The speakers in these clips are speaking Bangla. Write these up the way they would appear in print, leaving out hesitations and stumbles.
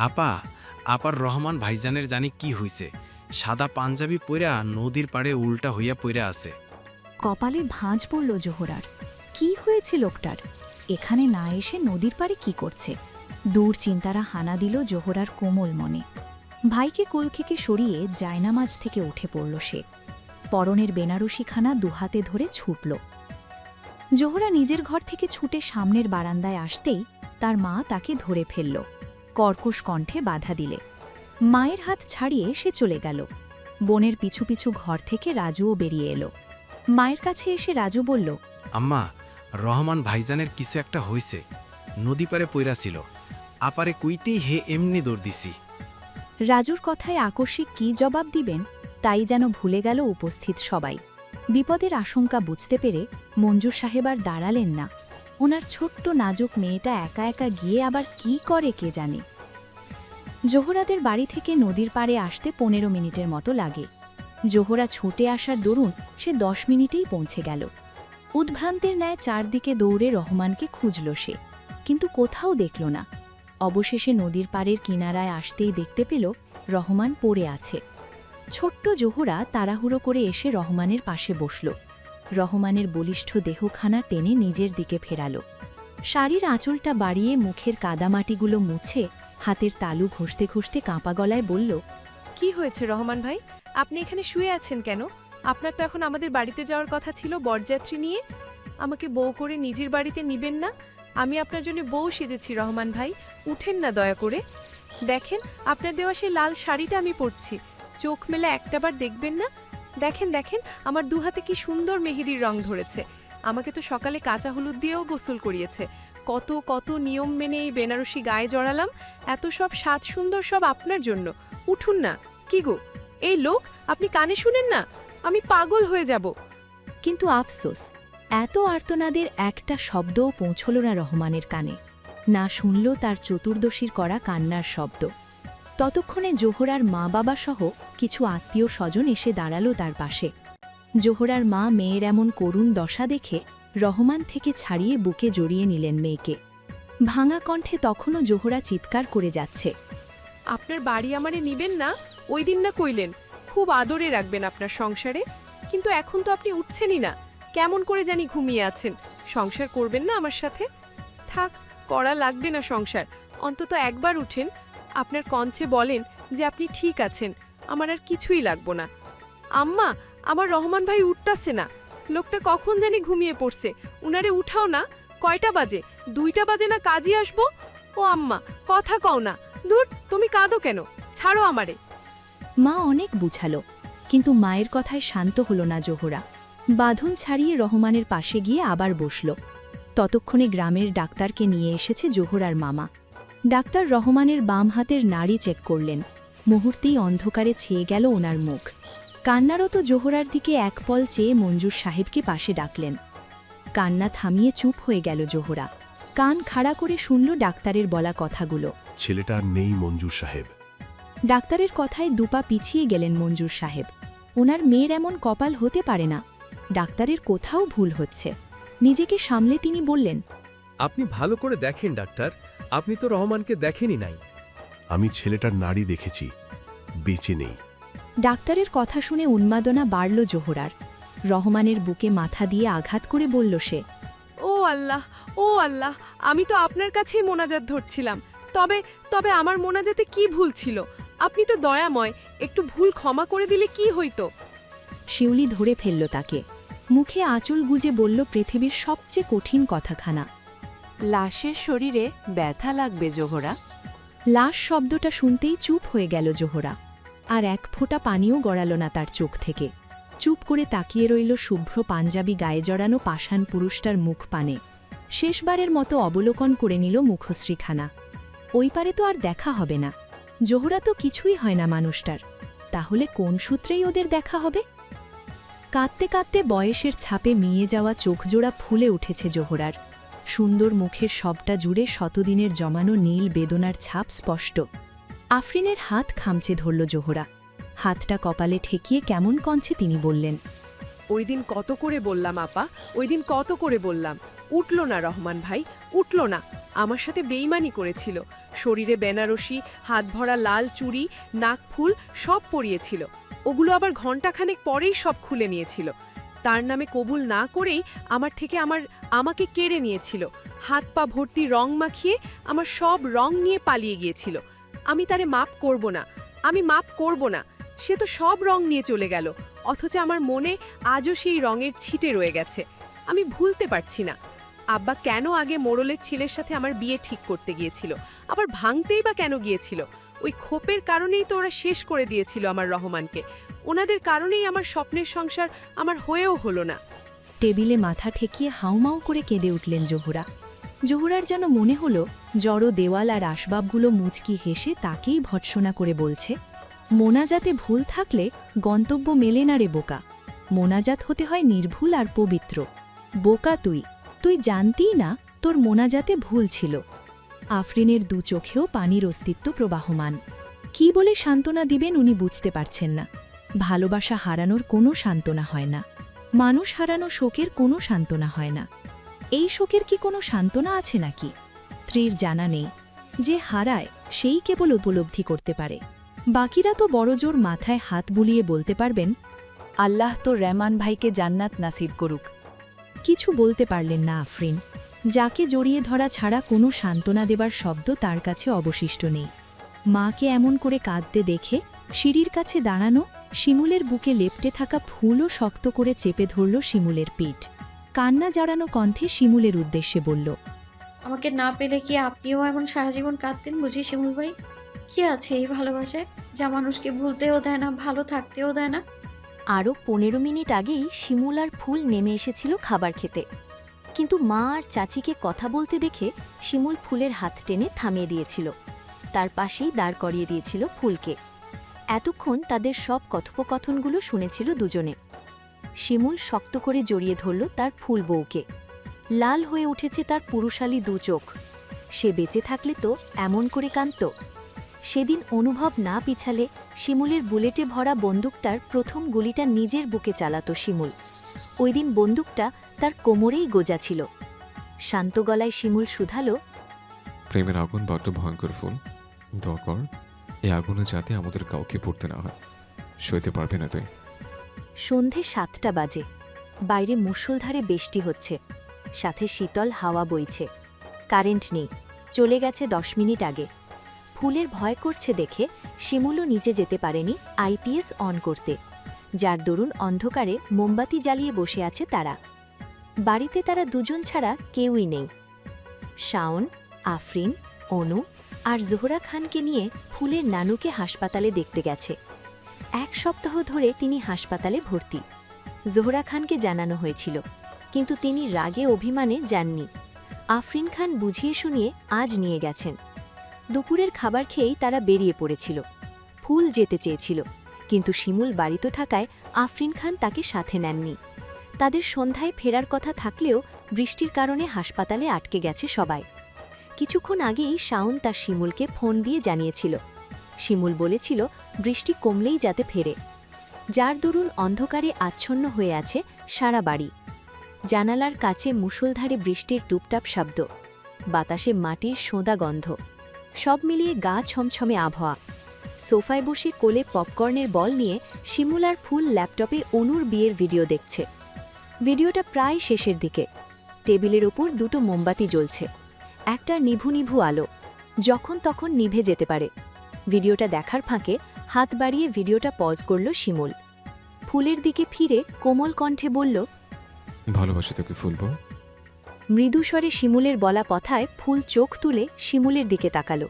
আপা, আপার রহমান ভাইজানের জানি কি হইছে, সাদা পাঞ্জাবি পইরা নদীর পাড়ে উল্টা হইয়া পইরা আছে। কপালে ভাঁজ পড়ল জোহরার। কি হয়েছে লোকটার? এখানে না এসে নদীর পাড়ে কি করছে? দূর চিন্তারা হানা দিল জোহরার কোমল মনে। ভাইকে কোল থেকে সরিয়ে জায়নামাজ থেকে উঠে পড়ল সে। পরনের বেনারসিখানা দুহাতে ধরে ছুটল। জোহরা নিজের ঘর থেকে ছুটে সামনের বারান্দায় আসতেই তার মা তাকে ধরে ফেলল, কর্কশ কণ্ঠে বাধা দিলে। মায়ের হাত ছাড়িয়ে সে চলে গেল। বোনের পিছু পিছু ঘর থেকে রাজুও বেরিয়ে এলো। মায়ের কাছে এসে রাজু বলল, আম্মা, রহমান ভাইজানের কিছু একটা হইছে, নদী পাড়ে পইরা ছিল, আপারে কুইতেই হে এমনি দৌড় দিছি। রাজুর কথায় আকস্মিক কী জবাব দিবেন তাই যেন ভুলে গেল উপস্থিত সবাই। বিপদের আশঙ্কা বুঝতে পেরে মঞ্জুর সাহেব আর দাঁড়ালেন না। ওনার ছোট্ট নাজুক মেয়েটা একা একা গিয়ে আবার কি করে কে জানে। জোহরাদের বাড়ি থেকে নদীর পাড়ে আসতে 15 মিনিটের মতো লাগে। জোহরা ছুটে আসার দরুন সে 10 মিনিটেই পৌঁছে গেল। উদ্ভ্রান্তের ন্যায় চারদিকে দৌড়ে রহমানকে খুঁজল সে, কিন্তু কোথাও দেখল না। অবশেষে নদীর পাড়ের কিনারায় আসতেই দেখতে পেল রহমান পড়ে আছে। ছোট্ট জোহরা তাড়াহুড়ো করে এসে রহমানের পাশে বসল। রহমানের বলিষ্ঠ দেহখানা টেনে নিজের দিকে ফেরাল। শাড়ির আঁচলটা বাড়িয়ে মুখের কাদামাটিগুলো মুছে হাতের তালু ঘষতে ঘষতে কাঁপা গলায় বলল, কি হয়েছে রহমান ভাই? আপনি এখানে শুয়ে আছেন কেন? আপনার তো এখন আমাদের বাড়িতে যাওয়ার কথা ছিল বরযাত্রী নিয়ে। আমাকে বউ করে নিজের বাড়িতে নিবেন না? আমি আপনার জন্য বউ সেজেছি রহমান ভাই, উঠেন না দয়া করে। দেখেন, আপনার দেওয়া সেই লাল শাড়িটা আমি পরছি, চোখ মেলে একটাবার দেখবেন না? দেখেন দেখেন, আমার দুহাতে কি সুন্দর মেহেদির রং ধরেছে। আমাকে তো সকালে কাঁচা হলুদ দিয়েও গোসল করিয়েছে। কত কত নিয়ম মেনে এই বেনারসি গায়ে জড়ালাম। এত সব সাত সুন্দর সব আপনার জন্য। উঠুন না। কি গো, এই লোক, আপনি কানে শুনেন না? আমি পাগল হয়ে যাব। কিন্তু আফসোস, এত আর্তনাদের একটা শব্দও পৌঁছল না রহমানের কানে। না শুনল তার চতুর্দশীর করা কান্নার শব্দ। ততক্ষণে জোহরার মা বাবা সহ কিছু আত্মীয় স্বজন এসে দাঁড়াল তার পাশে। জোহরার মা মেয়ের এমন করুণ দশা দেখে রহমান থেকে ছাড়িয়ে বুকে জড়িয়ে নিলেন মেয়েকে। ভাঙা কণ্ঠে তখনও জোহরা চিৎকার করে যাচ্ছে, আপনার বাড়ি আমারে নিবেন না? ওই দিন না কইলেন খুব আদরে রাখবেন আপনার সংসারে, কিন্তু এখন তো আপনি উঠছেনই না। কেমন করে জানি ঘুমিয়ে আছেন। সংসার করবেন না আমার সাথে? থাক, করা লাগবে না সংসার। অন্তত একবার উঠেন, আপনার কণ্ঠে বলেন যে আপনি ঠিক আছেন। আমার আর কিছুই লাগবো না। আম্মা, আমার রহমান ভাই উঠতাছে না। লোকটা কখন জানি ঘুমিয়ে পড়ছে। উনারে উঠাও না। কয়টা বাজে? 2টা বাজে না কাজে আসবো? ও আম্মা, কথা কও না। দূর, তুমি কাঁদো কেন? ছাড়ো আমারে। মা অনেক বুঝালো, কিন্তু মায়ের কথায় শান্ত হল না জোহরা। বাঁধন ছাড়িয়ে রহমানের পাশে গিয়ে আবার বসল। ততক্ষণে গ্রামের ডাক্তারকে নিয়ে এসেছে জোহরার মামা। ডাক্তার রহমানের বাম হাতের নাড়ি চেক করলেন। মুহূর্তেই অন্ধকারে ছেয়ে গেল ওনার মুখ। কান্নারত জোহরার দিকে এক পল চেয়ে মঞ্জুর সাহেবকে পাশে ডাকলেন। কান্না থামিয়ে চুপ হয়ে গেল জোহরা। কান খাড়া করে শুনল ডাক্তারের বলা কথাগুলো। ছেলেটা আর নেই মঞ্জুর সাহেব। ডাক্তারের কথায় দুপা পিছিয়ে গেলেন মঞ্জুর সাহেব। ওনার মেয়ের এমন কপাল হতে পারে না। ডাক্তারের কোথাও ভুল হচ্ছে। নিজেকে সামলে তিনি বললেন, আপনি ভালো করে দেখেন ডাক্তার, আপনি তো রহমানকে দেখেনই নাই। আমি ছেলেটার নাড়ি দেখেছি, বেঁচে নেই। ডাক্তারের কথা শুনে উন্মাদনা বাড়ল জোহরার। রহমানের বুকে মাথা দিয়ে আঘাত করে বলল সে, ও আল্লাহ, ও আল্লাহ, আমি তো আপনার কাছেই মোনাজাত ধরছিলাম। তবে তবে আমার মোনাজাতে কি ভুল ছিল? আপনি তো দয়াময়, একটু ভুল ক্ষমা করে দিলে কি হইতো? শিউলি ধরে ফেলল তাকে। মুখে আঁচল গুজে বলল পৃথিবীর সবচেয়ে কঠিন কথাখানা, লাশের শরীরে ব্যথা লাগবে জোহরা। লাশ শব্দটা শুনতেই চুপ হয়ে গেল জোহরা। আর এক ফোঁটা পানিও গড়াল না তার চোখ থেকে। চুপ করে তাকিয়ে রইল শুভ্র পাঞ্জাবি গায়ে জড়ানো পাষাণ পুরুষটার মুখ পানে। শেষবারের মতো অবলোকন করে নিল মুখশ্রীখানা। ওই পারে তো আর দেখা হবে না। জোহরা তো কিছুই হয় না মানুষটার। তাহলে কোন সূত্রেই ওদের দেখা হবে? কাঁদতে কাঁদতে বয়সের ছাপে মিয়ে যাওয়া চোখজোড়া ফুলে উঠেছে জোহরার। সুন্দর মুখের সবটা জুড়ে শতদিনের জমানো নীল বেদনার ছাপ স্পষ্ট। আফরিনের হাত খামচে ধরল জোহরা। হাতটা কপালে ঠেকিয়ে কেমন কঞ্চে তিনি বললেন, ওই দিন কত করে বললাম আপা, ওই দিন কত করে বললাম। উঠল না রহমান ভাই, উঠল না। আমার সাথে বেইমানি করেছিল। শরীরে বেনারসি, হাত ভরা লাল চুড়ি, নাকফুল সব পরিয়েছিল। ওগুলো আবার ঘণ্টাখানেক পরেই সব খুলে নিয়েছিল। তার নামে কবুল না করেই আমার থেকে আমাকে কেড়ে নিয়েছিল। হাত পা ভর্তি রং মাখিয়ে আমার সব রং নিয়ে পালিয়ে গিয়েছিল। আমি তারে মাপ করব না, আমি মাপ করব না। সে তো সব রং নিয়ে চলে গেল, অথচ আমার মনে আজও সেই রঙের ছিটে রয়ে গেছে। আমি ভুলতে পারছি না। আব্বা কেন আগে মোড়লের ছেলের সাথে আমার বিয়ে ঠিক করতে গিয়েছিল, আবার ভাঙতেই বা কেন গিয়েছিল? ওই ক্ষোভের কারণেই তো ওরা শেষ করে দিয়েছিল আমার রহমানকে। ওনাদের কারণেই আমার স্বপ্নের সংসার আমার হয়েও হলো না। টেবিলে মাথা ঠেকিয়ে হাউমাউ করে কেঁদে উঠলেন জহুরা। জহুরার যেন মনে হলো জড়ো দেওয়াল আর আসবাবগুলো মুচকি হেসে তাকেই ভৎসনা করে বলছে, মোনাজাতে ভুল থাকলে গন্তব্য মেলে না রে বোকা। মোনাজাত হতে হয় নির্ভুল আর পবিত্র। বোকা তুই জানতিই না তোর মোনাজাতে ভুল ছিল। আফরিনের দু চোখেও পানির অস্তিত্ব প্রবাহমান। কি বলে সান্ত্বনা দিবেন উনি বুঝতে পারছেন না। ভালোবাসা হারানোর কোনো সান্ত্বনা হয় না, মানুষ হারানো শোকের কোনো সান্ত্বনা হয় না। এই শোকের কি কোনো সান্ত্বনা আছে নাকি? স্ত্রীর জানা নেই। যে হারায় সেই কেবল উপলব্ধি করতে পারে। বাকিরা তো বড়জোর মাথায় হাত বুলিয়ে বলতে পারবেন, আল্লাহ তো রহমান ভাইকে জান্নাত নাসিব করুক। কিছু বলতে পারলেন না আফরিন। যাকে জড়িয়ে ধরা ছাড়া কোনো সান্ত্বনা দেবার শব্দ তার কাছে অবশিষ্ট নেই। মাকে এমন করে কাঁদতে দেখে সিঁড়ির কাছে দাঁড়ানো শিমুলের বুকে লেপ্টে থাকা ফুলও শক্ত করে চেপে ধরল শিমুলের পিঠ। কান্না জড়ানো কণ্ঠে শিমুলের উদ্দেশ্যে বলল, আমাকে না পেলে কি আপনিও এমন সারা জীবন কাঁদতেন বুঝি শিমুল ভাই? কি আছে এই ভালোবাসায় যা মানুষকে ভুলতেও দেয় না, ভালো থাকতেও দেয় না? আরও 15 মিনিট আগেই শিমুল আর ফুল নেমে এসেছিল খাবার খেতে, কিন্তু মা আর চাচিকে কথা বলতে দেখে শিমুল ফুলের হাত টেনে থামিয়ে দিয়েছিল। তার পাশেই দাঁড় করিয়ে দিয়েছিল ফুলকে। এতক্ষণ তাদের সব কথোপকথনগুলো শুনেছিল দুজনে। শিমুল শক্ত করে জড়িয়ে ধরল তার ফুল বউকে। লাল হয়ে উঠেছে তার পুরুষালী দু চোখ। সে বেঁচে থাকলে তো এমন করে কাঁদত। সেদিন অনুভব না পিছালে শিমুলের বুলেটে ভরা বন্দুকটার প্রথম গুলিটা নিজের বুকে চালাত শিমুল। ওই দিন বন্দুকটা তার কোমরেই গোজা ছিল। শান্ত গলায় শিমুল শুধালো, প্রেমের আগুন বড্ড ভয়ঙ্কর ফুল, দোয়া কর এই আগুনে যাতে আমাদের কাউকে পড়তে না হয়। সইতে পারবে না তুই। সন্ধে 7টা বাজে। বাইরে মুষলধারে বৃষ্টি হচ্ছে, সাথে শীতল হাওয়া বইছে। কারেন্ট নেই, চলে গেছে 10 মিনিট আগে। ফুলের ভয় করছে দেখে শিমুলও নিচে যেতে পারেনি আইপিএস অন করতে, যার দরুন অন্ধকারে মোমবাতি জ্বালিয়ে বসে আছে তারা। বাড়িতে তারা দুজন ছাড়া কেউই নেই। শাওন, আফরিন, অনু আর জোহরা খানকে নিয়ে ফুলের নানুকে হাসপাতালে দেখতে গেছে। 1 সপ্তাহ ধরে তিনি হাসপাতালে ভর্তি। জোহরা খানকে জানানো হয়েছিল, কিন্তু তিনি রাগে অভিমানে যাননি। আফরিন খান বুঝিয়ে শুনিয়ে আজ নিয়ে গেছেন। দুপুরের খাবার খেয়েই তারা বেরিয়ে পড়েছিল। ফুল যেতে চেয়েছিল, কিন্তু শিমুল বাড়িতে থাকায় আফরিন খান তাকে সাথে নেননি। তাদের সন্ধ্যায় ফেরার কথা থাকলেও বৃষ্টির কারণে হাসপাতালে আটকে গেছে সবাই। কিছুক্ষণ আগেই শাওন তার শিমুলকে ফোন দিয়ে জানিয়েছিল। শিমুল বলেছিল বৃষ্টি কমলেই যাতে ফেরে, যার দরুন অন্ধকারে আচ্ছন্ন হয়ে আছে সারা বাড়ি। জানালার কাছে মুষলধারে বৃষ্টির টুপটাপ শব্দ, বাতাসে মাটির সোঁদা গন্ধ, সব মিলিয়ে গা ছমছমে আবহাওয়া। সোফায় বসে কোলে পপকর্নের বল নিয়ে শিমুল আর ফুল ল্যাপটপে অনুর বিয়ের ভিডিও দেখছে। ভিডিওটা প্রায় শেষের দিকে। টেবিলের ওপর 2টো মোমবাতি জ্বলছে, একটা নিভু নিভু আলো, যখন তখন নিভে যেতে পারে। ভিডিওটা দেখার ফাঁকে হাত বাড়িয়ে ভিডিওটা পজ করল শিমুল। ফুলের দিকে ফিরে কোমল কণ্ঠে বলল, ভালোবাসি তোকে ফুলবো। মৃদুস্বরে শিমুলের বলা কথায় ফুল চোখ তুলে শিমুলের দিকে তাকালো।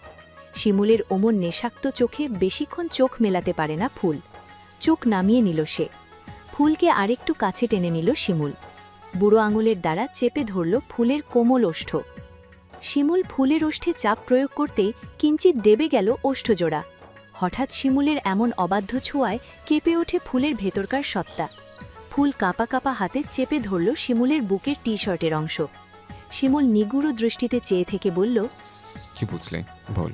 শিমুলের ওমন নেশাক্ত চোখে বেশিক্ষণ চোখ মেলাতে পারে না ফুল। চোখ নামিয়ে নিল সে। ফুলকে আরেকটু কাছে টেনে নিল শিমুল। বুড়ো আঙুলের দ্বারা চেপে ধরল ফুলের কোমল ওষ্ঠ। শিমুল ফুলের ওষ্ঠে চাপ প্রয়োগ করতেই কিঞ্চিত দেবে গেল ওষ্ঠজোড়া। হঠাৎ শিমুলের এমন অবাধ্য ছোঁয়ায় কেঁপে ওঠে ফুলের ভেতরকার সত্তা। ফুল কাঁপা কাঁপা হাতে চেপে ধরল শিমুলের বুকের টি শার্টের অংশ। শিমুল নিগুড়ো দৃষ্টিতে চেয়ে থেকে বলল, কি বুঝলে বল।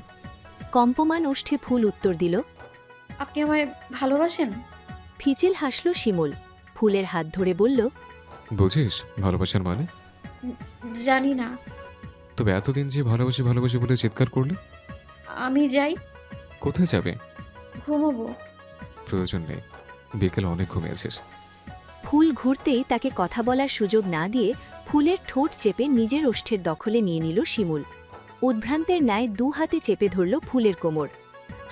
কম্পমান ওষ্ঠে ফুল উত্তর দিল, আপনি আমায় ভালোবাসেন? ফিচিল হাসল শিমুল। ফুলের হাত ধরে বলল, বুঝিস ভালোবাসার মানে? জানি না। তবে এতদিন যে ভালোবাসি ভালোবাসি বলে চিৎকার করলে? আমি যাই, কোথায় যাবে? ঘুমোবো। প্রয়োজন নেই, বিকেল অনেক ঘুমিয়েছিস। ফুল ঘুরতেই তাকে কথা বলার সুযোগ না দিয়ে ফুলের ঠোঁট চেপে নিজের ওষ্ঠের দখলে নিয়ে নিল শিমুল। উদ্ভ্রান্তের ন্যায় দু হাতে চেপে ধরল ফুলের কোমর।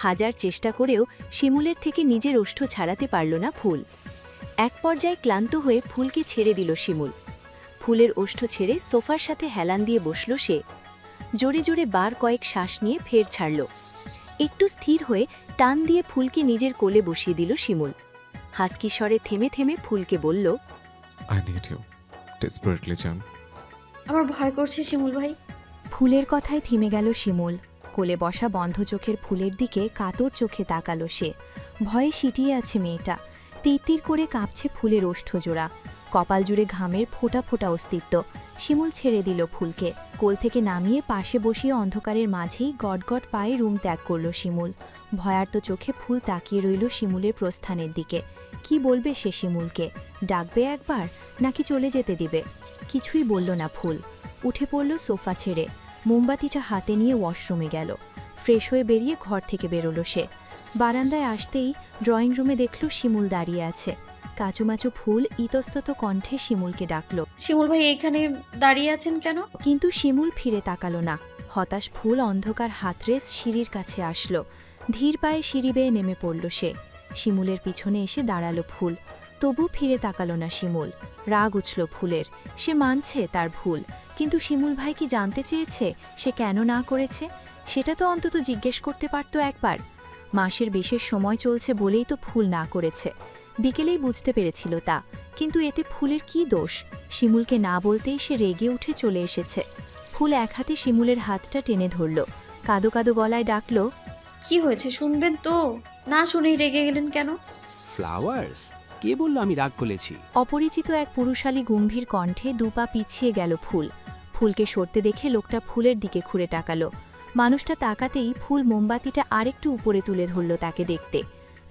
হাজার চেষ্টা করেও শিমুলের থেকে নিজের ওষ্ঠ ছাড়াতে পারল না ফুল। এক পর্যায়ে ক্লান্ত হয়ে ফুলকে ছেড়ে দিল শিমুল। ফুলের ওষ্ঠ ছেড়ে সোফার সাথে হেলান দিয়ে বসল সে। জোরে জোরে বার কয়েক শ্বাস নিয়ে ফের ছাড়ল। একটু স্থির হয়ে টান দিয়ে ফুলকে নিজের কোলে বসিয়ে দিল শিমুল। হাসকি স্বরে থেমে থেমে ফুলকে বলল, আই নিড ইউ ডেসপারেটলি জান। আমার ভয় করছে শিমুল ভাই। ফুলের কথায় থেমে গেল শিমুল। কোলে বসা বন্ধ চোখের ফুলের দিকে কাতর চোখে তাকালো সে। ভয়ে সিটিয়ে আছে মেয়েটা। তিরতির করে কাঁপছে ফুলের ওষ্ঠজোড়া। কপাল জুড়ে ঘামের ফোঁটা ফোঁটা অস্তিত্ব। শিমুল ছেড়ে দিল ফুলকে। কোল থেকে নামিয়ে পাশে বসিয়ে অন্ধকারের মাঝেই গটগট পায়ে রুম ত্যাগ করল শিমুল। ভয়ার্ত চোখে ফুল তাকিয়ে রইল শিমুলের প্রস্থানের দিকে। কি বলবে সে শিমুলকে? ডাকবে একবার, নাকি চলে যেতে দিবে? কিছুই বলল না ফুল। উঠে পড়ল সোফা ছেড়ে। মোমবাতিটা হাতে নিয়ে ওয়াশরুমে গেল। ফ্রেশ হয়ে বেরিয়ে ঘর থেকে বেরোল সে। বারান্দায় আসতেই ড্রয়িং রুমে দেখল শিমুল দাঁড়িয়ে আছে। কাচুমাচু ফুল ইতস্তত কণ্ঠে শিমুলকে ডাকল, শিমুল ভাই এখানে দাঁড়িয়ে আছেন কেন? কিন্তু শিমুল ফিরে তাকালো না। হতাশ ফুল অন্ধকার হাতরেস সিঁড়ির কাছে আসলো। ধীর পায়ে সিঁড়ি বেয়ে নেমে পড়ল সে। শিমুলের পিছনে এসে দাঁড়ালো ফুল। তবু ফিরে তাকালো না শিমুল। রাগ উঠল ফুলের। সে মানছে তার ভুল, কিন্তু শিমুল ভাই কি জানতে চেয়েছে সে কেন না করেছে? সেটা তো অন্তত জিজ্ঞেস করতে পারত একবার। মাসের বিশেষ সময় চলছে বলেই তো ফুল না করেছে। বিকেলেই বুঝতে পেরেছিল তা, কিন্তু এতে ফুলের কি দোষ? শিমুলকে না বলতেই সে রেগে উঠে চলে এসেছে। ফুল এক হাতে শিমুলের হাতটা টেনে ধরল। কাদো কাদো গলায় ডাকল, কি হয়েছে শুনবেন তো? না শুনেই রেগে গেলেন কেন? ফ্লাওয়ার্স, কে বলল আমি রাগ করেছি? অপরিচিত এক পুরুষালী গম্ভীর কণ্ঠে দুপা পিছিয়ে গেল ফুল। ফুলকে সরতে দেখে লোকটা ফুলের দিকে ঘুরে তাকালো। মানুষটা তাকাতেই ফুল মোমবাতিটা আরেকটু উপরে তুলে ধরল তাকে দেখতে।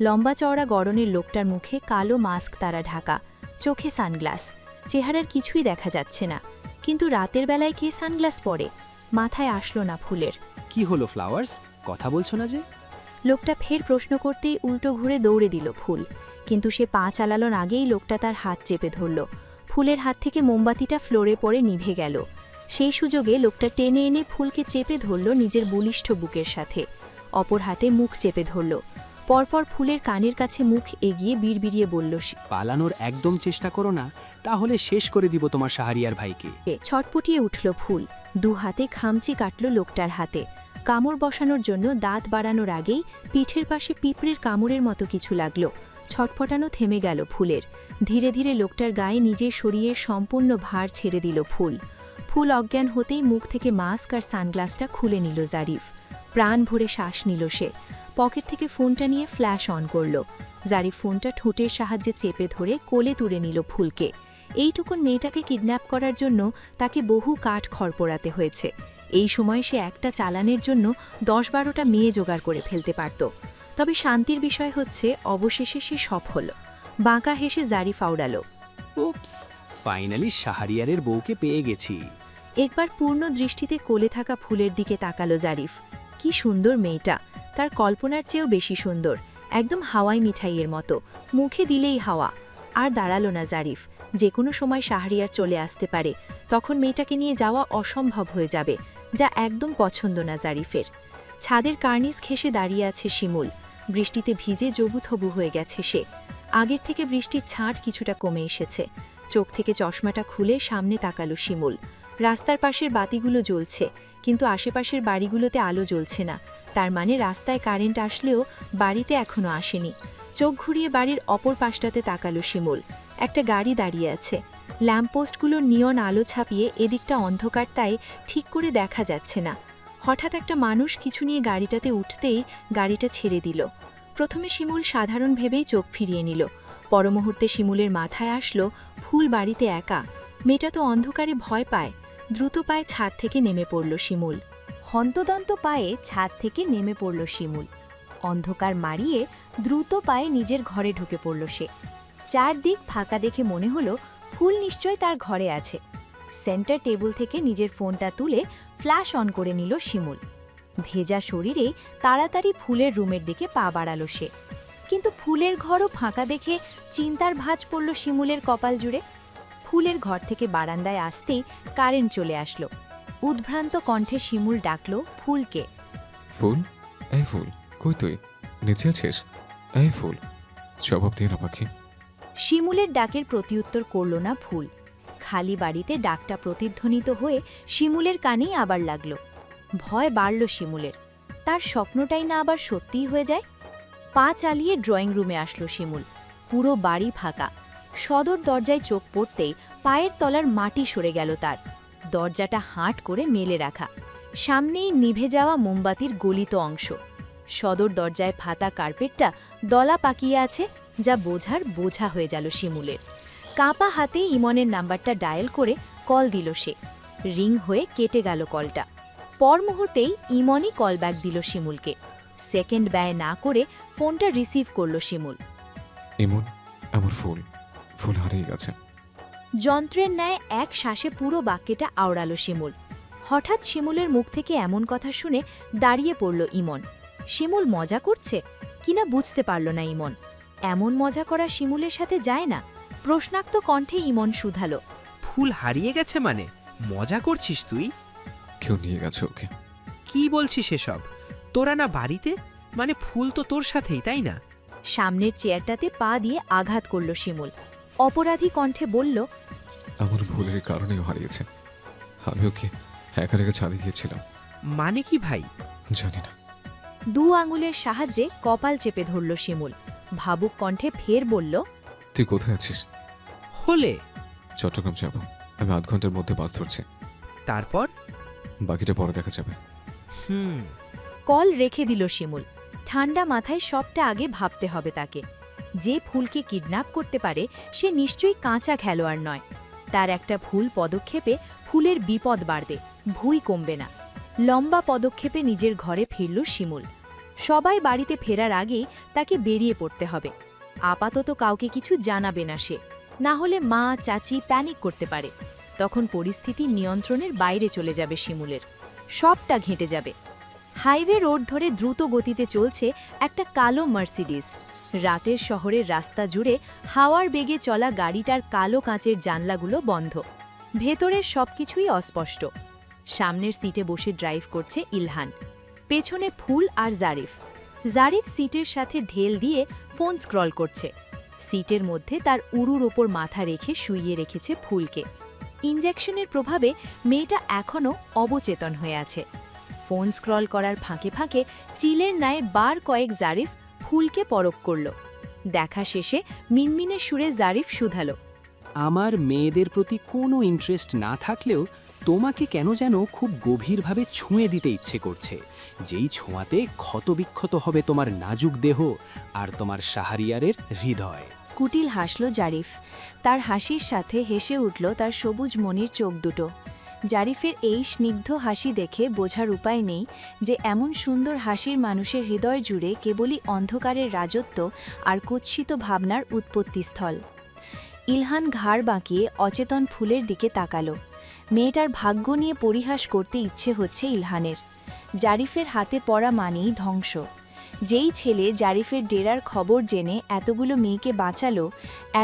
লম্বা চওড়া গড়নের লোকটার মুখে কালো মাস্ক তারা ঢাকা, চোখে সানগ্লাস। চেহারার কিছুই দেখা যাচ্ছে না, কিন্তু রাতের বেলায় কে সানগ্লাস পরে? মাথায় আসলো না ফুলের। কি হলো ফ্লাওয়ার্স, কথা বলছো না যে? লোকটা ফের প্রশ্ন করতেই উল্টো ঘুরে দৌড়ে দিল ফুল, কিন্তু সে পা চালানোর আগেই লোকটা তার হাত চেপে ধরল। ফুলের হাত থেকে মোমবাতিটা ফ্লোরে পড়ে নিভে গেল। সেই সুযোগে লোকটা টেনে এনে ফুলকে চেপে ধরল নিজের বলিষ্ঠ বুকের সাথে। অপর হাতে মুখ চেপে ধরল। পরপর ফুলের কানের কাছে মুখ এগিয়ে বিড়বিড়িয়ে বলল সে, পালানোর একদম চেষ্টা করো না, তাহলে শেষ করে দিব তোমার শাহরিয়ার ভাইকে। ছটপটিয়ে উঠল ফুল। দু হাতে খামচি কাটল লোকটার হাতে। কামড় বসানোর জন্য দাঁত বাড়ানোর আগেই পিঠের পাশে পিঁপড়ের কামড়ের মতো কিছু লাগল। ছটফটানো থেমে গেল ফুলের। ধীরে ধীরে লোকটার গায়ে নিজের শরীরের সম্পূর্ণ ভার ছেড়ে দিল ফুল। ফুল অজ্ঞান হতেই মুখ থেকে মাস্ক আর সানগ্লাসটা খুলে নিল জারিফ। প্রাণ ভরে শ্বাস নিল সে। পকেট থেকে ফোনটা নিয়ে ফ্ল্যাশ অন করল। জারিফ ফোনটা ঠোঁটের সাহায্যে চেপে ধরে কোলে তুলে নিল ফুলকে। এইটুকুন মেয়েটাকে কিডন্যাপ করার জন্য তাকে বহু কাঠ খড় পোড়াতে হয়েছে। এই সময় সে একটা চালানের জন্য 10-12টা মেয়ে জোগাড় করে ফেলতে পারত। তবে শান্তির বিষয় হচ্ছে অবশেষে সে সফল। বাঁকা হেসে জারিফ আওড়াল, উপস, ফাইনালি শাহরিয়ারের বউকে পেয়ে গেছি। একবার পূর্ণ দৃষ্টিতে কোলে থাকা ফুলের দিকে তাকালো জারিফ। কি সুন্দর মেয়েটা, তার কল্পনার চেয়েও বেশি সুন্দর। একদম হাওয়াই মিঠাইয়ের মতো, মুখে দিলেই হাওয়া। আর দাঁড়ালো না জারিফ। যে কোনো সময় শাহরিয়ার চলে আসতে পারে, তখন মেয়েটাকে নিয়ে যাওয়া অসম্ভব হয়ে যাবে, যা একদম পছন্দ না জারিফের। ছাদের কার্নিস ঘেঁষে দাঁড়িয়ে আছে শিমুল। বৃষ্টিতে ভিজে জবুথবু হয়ে গেছে সে। আগের থেকে বৃষ্টির ছাঁট কিছুটা কমে এসেছে। চোখ থেকে চশমাটা খুলে সামনে তাকালো শিমুল। রাস্তার পাশের বাতিগুলো জ্বলছে, কিন্তু আশেপাশের বাড়িগুলোতে আলো জ্বলছে না। তার মানে রাস্তায় কারেন্ট আসলেও বাড়িতে এখনো আসেনি। চোখ ঘুরিয়ে বাড়ির অপর পাশটাতে তাকালো শিমুল। একটা গাড়ি দাঁড়িয়ে আছে। ল্যাম্পপোস্টগুলোর নিয়ন আলো ছাপিয়ে এদিকটা অন্ধকার, তাই ঠিক করে দেখা যাচ্ছে না। হঠাৎ একটা মানুষ কিছু নিয়ে গাড়িটাতে উঠতেই গাড়িটা ছেড়ে দিল। প্রথমে শিমুল সাধারণ ভেবেই চোখ ফিরিয়ে নিল। পরমুহূর্তে শিমুলের মাথায় আসলো ফুল বাড়িতে একা। মেয়েটা তো অন্ধকারে ভয় পায়। দ্রুত পায়ে ছাদ থেকে নেমে পড়ল শিমুল। হন্তদন্ত পায়ে ছাদ থেকে নেমে পড়ল শিমুল। অন্ধকার মারিয়ে দ্রুত পায়ে নিজের ঘরে ঢুকে পড়ল সে। চারদিক ফাঁকা দেখে মনে হলো ফুল নিশ্চয় তার ঘরে আছে। সেন্টার টেবিল থেকে নিজের ফোনটা তুলে ফ্ল্যাশ অন করে নিল শিমুল। ভেজা শরীরে তাড়াতাড়ি ফুলের রুমের দিকে পা বাড়ালো সে। কিন্তু ফুলের ঘরও ফাঁকা দেখে চিন্তার ভাঁজ পড়ল শিমুলের কপাল জুড়ে। ফুলের ঘর থেকে বারান্দায় আসতেই কারেন্ট চলে আসলো। উদ্ভ্রান্ত কণ্ঠে শিমুল ডাকল ফুলকে। ফুল, এই ফুল, কই তুই? নিচে আছিস? এই ফুল, জবাব দিয়ে না পাখি। শিমুলের ডাকের প্রত্যুত্তর করল না ফুল। খালি বাড়িতে ডাকটা প্রতিধ্বনিত হয়ে শিমুলের কানেই আবার লাগল। ভয় বাড়ল শিমুলের, তার স্বপ্নটাই না আবার সত্যিই হয়ে যায়। পা চালিয়ে ড্রয়িং রুমে আসলো শিমুল। পুরো বাড়ি ফাঁকা। সদর দরজায় চোখ পড়তেই পায়ের তলার মাটি সরে গেল তার। দরজাটা হাঁট করে মেলে রাখা, সামনেই নিভে যাওয়া মোমবাতির গলিত অংশ। সদর দরজায় ফাতা কার্পেটটা দলা পাকিয়ে আছে, যা বোঝার বোঝা হয়ে গেল শিমুলের। কাঁপা হাতে ইমনের নাম্বারটা ডায়াল করে কল দিল সে। রিং হয়ে কেটে গেল কলটা। পর মুহূর্তেই ইমনই কল ব্যাক দিল শিমুলকে। সেকেন্ড ব্যয় না করে ফোনটা রিসিভ করল শিমুল। ইমন, আমার ফুল, ফুল হারিয়ে গেছে। যন্ত্রের ন্যায় এক শ্বাসে পুরো বাক্যটা আওড়ালো শিমুল। হঠাৎ শিমুলের মুখ থেকে এমন কথা শুনে দাঁড়িয়ে পড়ল ইমন। শিমুল মজা করছে কিনা বুঝতে পারল না ইমন। এমন মজা করা শিমুলের সাথে যায় না। প্রশ্নাক্ত কণ্ঠে ইমন শুধালো। ফুল হারিয়ে গেছে মানে? মজা করছিস তুই? কেউ নিয়ে গেছে ওকে। কি বলছিস এসব? তোরা না বাড়িতে? মানে ফুল তো তোর সাথেই, তাই না? সামনের চেয়ারটাতে পা দিয়ে আঘাত করল শিমুল। অপরাধী কণ্ঠে বলল, আমার ভুলের কারণেও হারিয়েছে। আমি ওকে একা রেখে ছাদে গিয়েছিলাম। মানে কি ভাই? জানি না। দু আঙুলের সাহায্যে কপাল চেপে ধরল শিমুল। ভাবুক কণ্ঠে ফের বলল, তুই কোথায় আছিস? হলে চট্টগ্রাম যাব। আমি আধ ঘন্টার মধ্যে বাস ধরছি। তারপর? বাকিটা পরে দেখা যাবে। কল রেখে দিল শিমুল। ঠান্ডা মাথায় সবটা আগে ভাবতে হবে তাকে। যে ফুলকে কিডন্যাপ করতে পারে সে নিশ্চয়ই কাঁচা খেলোয়াড় নয়। তার একটা ভুল পদক্ষেপে ফুলের বিপদ বাড়বে, ভুই কমবে না। লম্বা পদক্ষেপে নিজের ঘরে ফিরল শিমুল। সবাই বাড়িতে ফেরার আগেই তাকে বেরিয়ে পড়তে হবে। আপাতত কাউকে কিছু জানাবে না সে, না হলে মা চাচি প্যানিক করতে পারে। তখন পরিস্থিতি নিয়ন্ত্রণের বাইরে চলে যাবে শিমুলের, সবটা ঘেঁটে যাবে। হাইওয়ে রোড ধরে দ্রুত গতিতে চলছে একটা কালো মার্সিডিজ। রাতের শহরের রাস্তা জুড়ে হাওয়ার বেগে চলা গাড়িটার কালো কাঁচের জানলাগুলো বন্ধ। ভেতরের সবকিছুই অস্পষ্ট। সামনের সিটে বসে ড্রাইভ করছে ইলহান, পেছনে ফুল আর জারিফ। জারিফ সিটের সাথে ঢেল দিয়ে ফোন স্ক্রল করছে। সিটের মধ্যে তার উরুর ওপর মাথা রেখে শুইয়ে রেখেছে ফুলকে। ইনজেকশনের প্রভাবে মেয়েটা এখনও অবচেতন হয়ে আছে। ফোন স্ক্রল করার ফাঁকে ফাঁকে চিলের ন্যায় বার কয়েক জারিফ ফুলকে পরখ করল। দেখা শেষে মিনমিনে সুরে জারিফ শুধালো, আমার মেয়েদের প্রতি কোনো ইন্টারেস্ট না থাকলেও তোমাকে কেন যেন খুব গভীরভাবে ছুঁয়ে দিতে ইচ্ছে করছে, যেই ছোঁয়াতে ক্ষতবিক্ষত হবে তোমার নাজুক দেহ আর তোমার শাহরিয়ারের হৃদয়। কুটিল হাসল জারিফ। তার হাসির সাথে হেসে উঠল তার সবুজ মনির চোখ দুটো। জারিফের এই স্নিগ্ধ হাসি দেখে বোঝার উপায় নেই যে এমন সুন্দর হাসির মানুষের হৃদয় জুড়ে কেবলই অন্ধকারের রাজত্ব আর কুৎসিত ভাবনার উৎপত্তিস্থল। ইলহান ঘাড় বাঁকিয়ে অচেতন ফুলের দিকে তাকালো। মেয়েটার ভাগ্য নিয়ে পরিহাস করতে ইচ্ছে হচ্ছে ইলহানের। জারিফের হাতে পড়া মানেই ধ্বংস। যেই ছেলে জারিফের ডেরার খবর জেনে এতগুলো মেয়েকে বাঁচালো,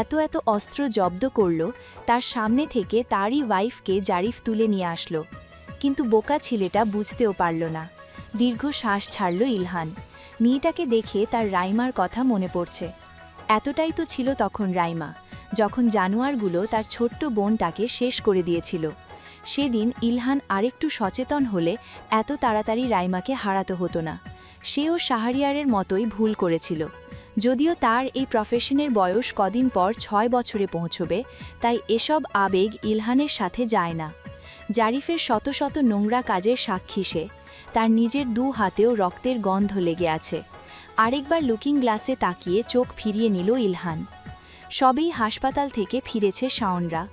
এত এত অস্ত্র জব্দ করল, তার সামনে থেকে তারই ওয়াইফকে জারিফ তুলে নিয়ে আসলো। কিন্তু বোকা ছেলেটা বুঝতেও পারল না। দীর্ঘ শ্বাস ছাড়ল ইলহান। মেয়েটাকে দেখে তার রাইমার কথা মনে পড়ছে। এতটাই তো ছিল তখন রাইমা, যখন জানোয়ারগুলো তার ছোট্ট বোনটাকে শেষ করে দিয়েছিল। সেদিন ইলহান আরেকটু সচেতন হলে এত তাড়াতাড়ি রাইমাকে হারাতে হতো না। সেও শাহরিয়ারের মতোই ভুল করেছিল। যদিও তার এই প্রফেশনের বয়স কদিন পর 6 বছরে পৌঁছবে, তাই এসব আবেগ ইলহানের সাথে যায় না। জারিফের শত শত নোংরা কাজের সাক্ষী সে। তার নিজের 2 হাতেও রক্তের গন্ধ লেগে আছে। আরেকবার লুকিং গ্লাসে তাকিয়ে চোখ ফিরিয়ে নিল ইলহান। সবেই হাসপাতাল থেকে ফিরেছে শাওনরা।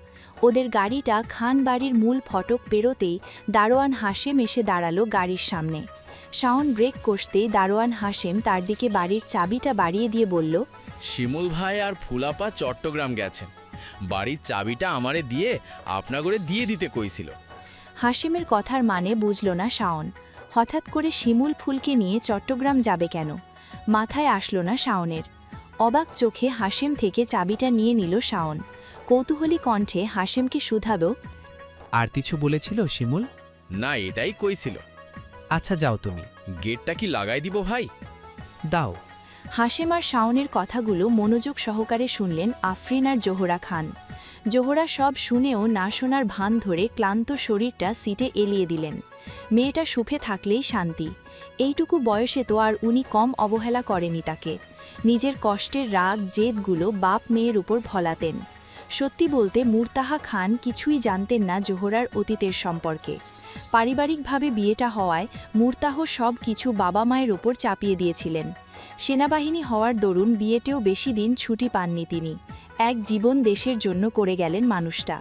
ওদের গাড়িটা খান বাড়ির মূল ফটক পেরোতেই দারোয়ান হাশেম এসে দাঁড়ালো গাড়ির সামনে। শাওন ব্রেক কষতেই দারোয়ান হাশেম তার দিকে বাড়ির চাবিটা বাড়িয়ে দিয়ে বলল, শিমুল ভাই আর ফুলাপা চট্টগ্রাম গেছেন, বাড়ির চাবিটা আমারে দিয়ে আপনাগরে দিয়ে দিতে কইছিল। হাশেমের কথার মানে বুঝল না শাওন। হঠাৎ করে শিমুল ফুলকে নিয়ে চট্টগ্রাম যাবে কেন? মাথায় আসলো না শাওনের। অবাক চোখে হাশেম থেকে চাবিটা নিয়ে নিল শাওন। কৌতূহলী কণ্ঠে হাশেমকে শুধালো, আর কিছু বলেছিল শিমুল? না, এটাই কইছিল। আচ্ছা যাও তুমি। গেটটা কি লাগাই দিব ভাই? দাও। হাশেম আর শাওনের কথাগুলো মনোযোগ সহকারে শুনলেন আফরিন আর জোহরা খান। জোহরা সব শুনেও না শোনার ভান ধরে ক্লান্ত শরীরটা সিটে এলিয়ে দিলেন। মেয়েটা সুখে থাকলেই শান্তি। এইটুকু বয়সে তো আর উনি কম অবহেলা করেনি তাকে। নিজের কষ্টের রাগ জেদগুলো বাপ মেয়ের উপর ফলাতেন। সত্যি বলতে মুরতাহা খান কিছুই জানতেন না জোহরার অতীতের সম্পর্কে। পারিবারিকভাবে বিয়েটা হওয়ায় মুরতাহ সব কিছু বাবা মায়ের ওপর চাপিয়ে দিয়েছিলেন। সেনাবাহিনী হওয়ার দরুন বিয়েতেও বেশি দিন ছুটি পাননি তিনি। এক জীবন দেশের জন্য করে গেলেন মানুষটা।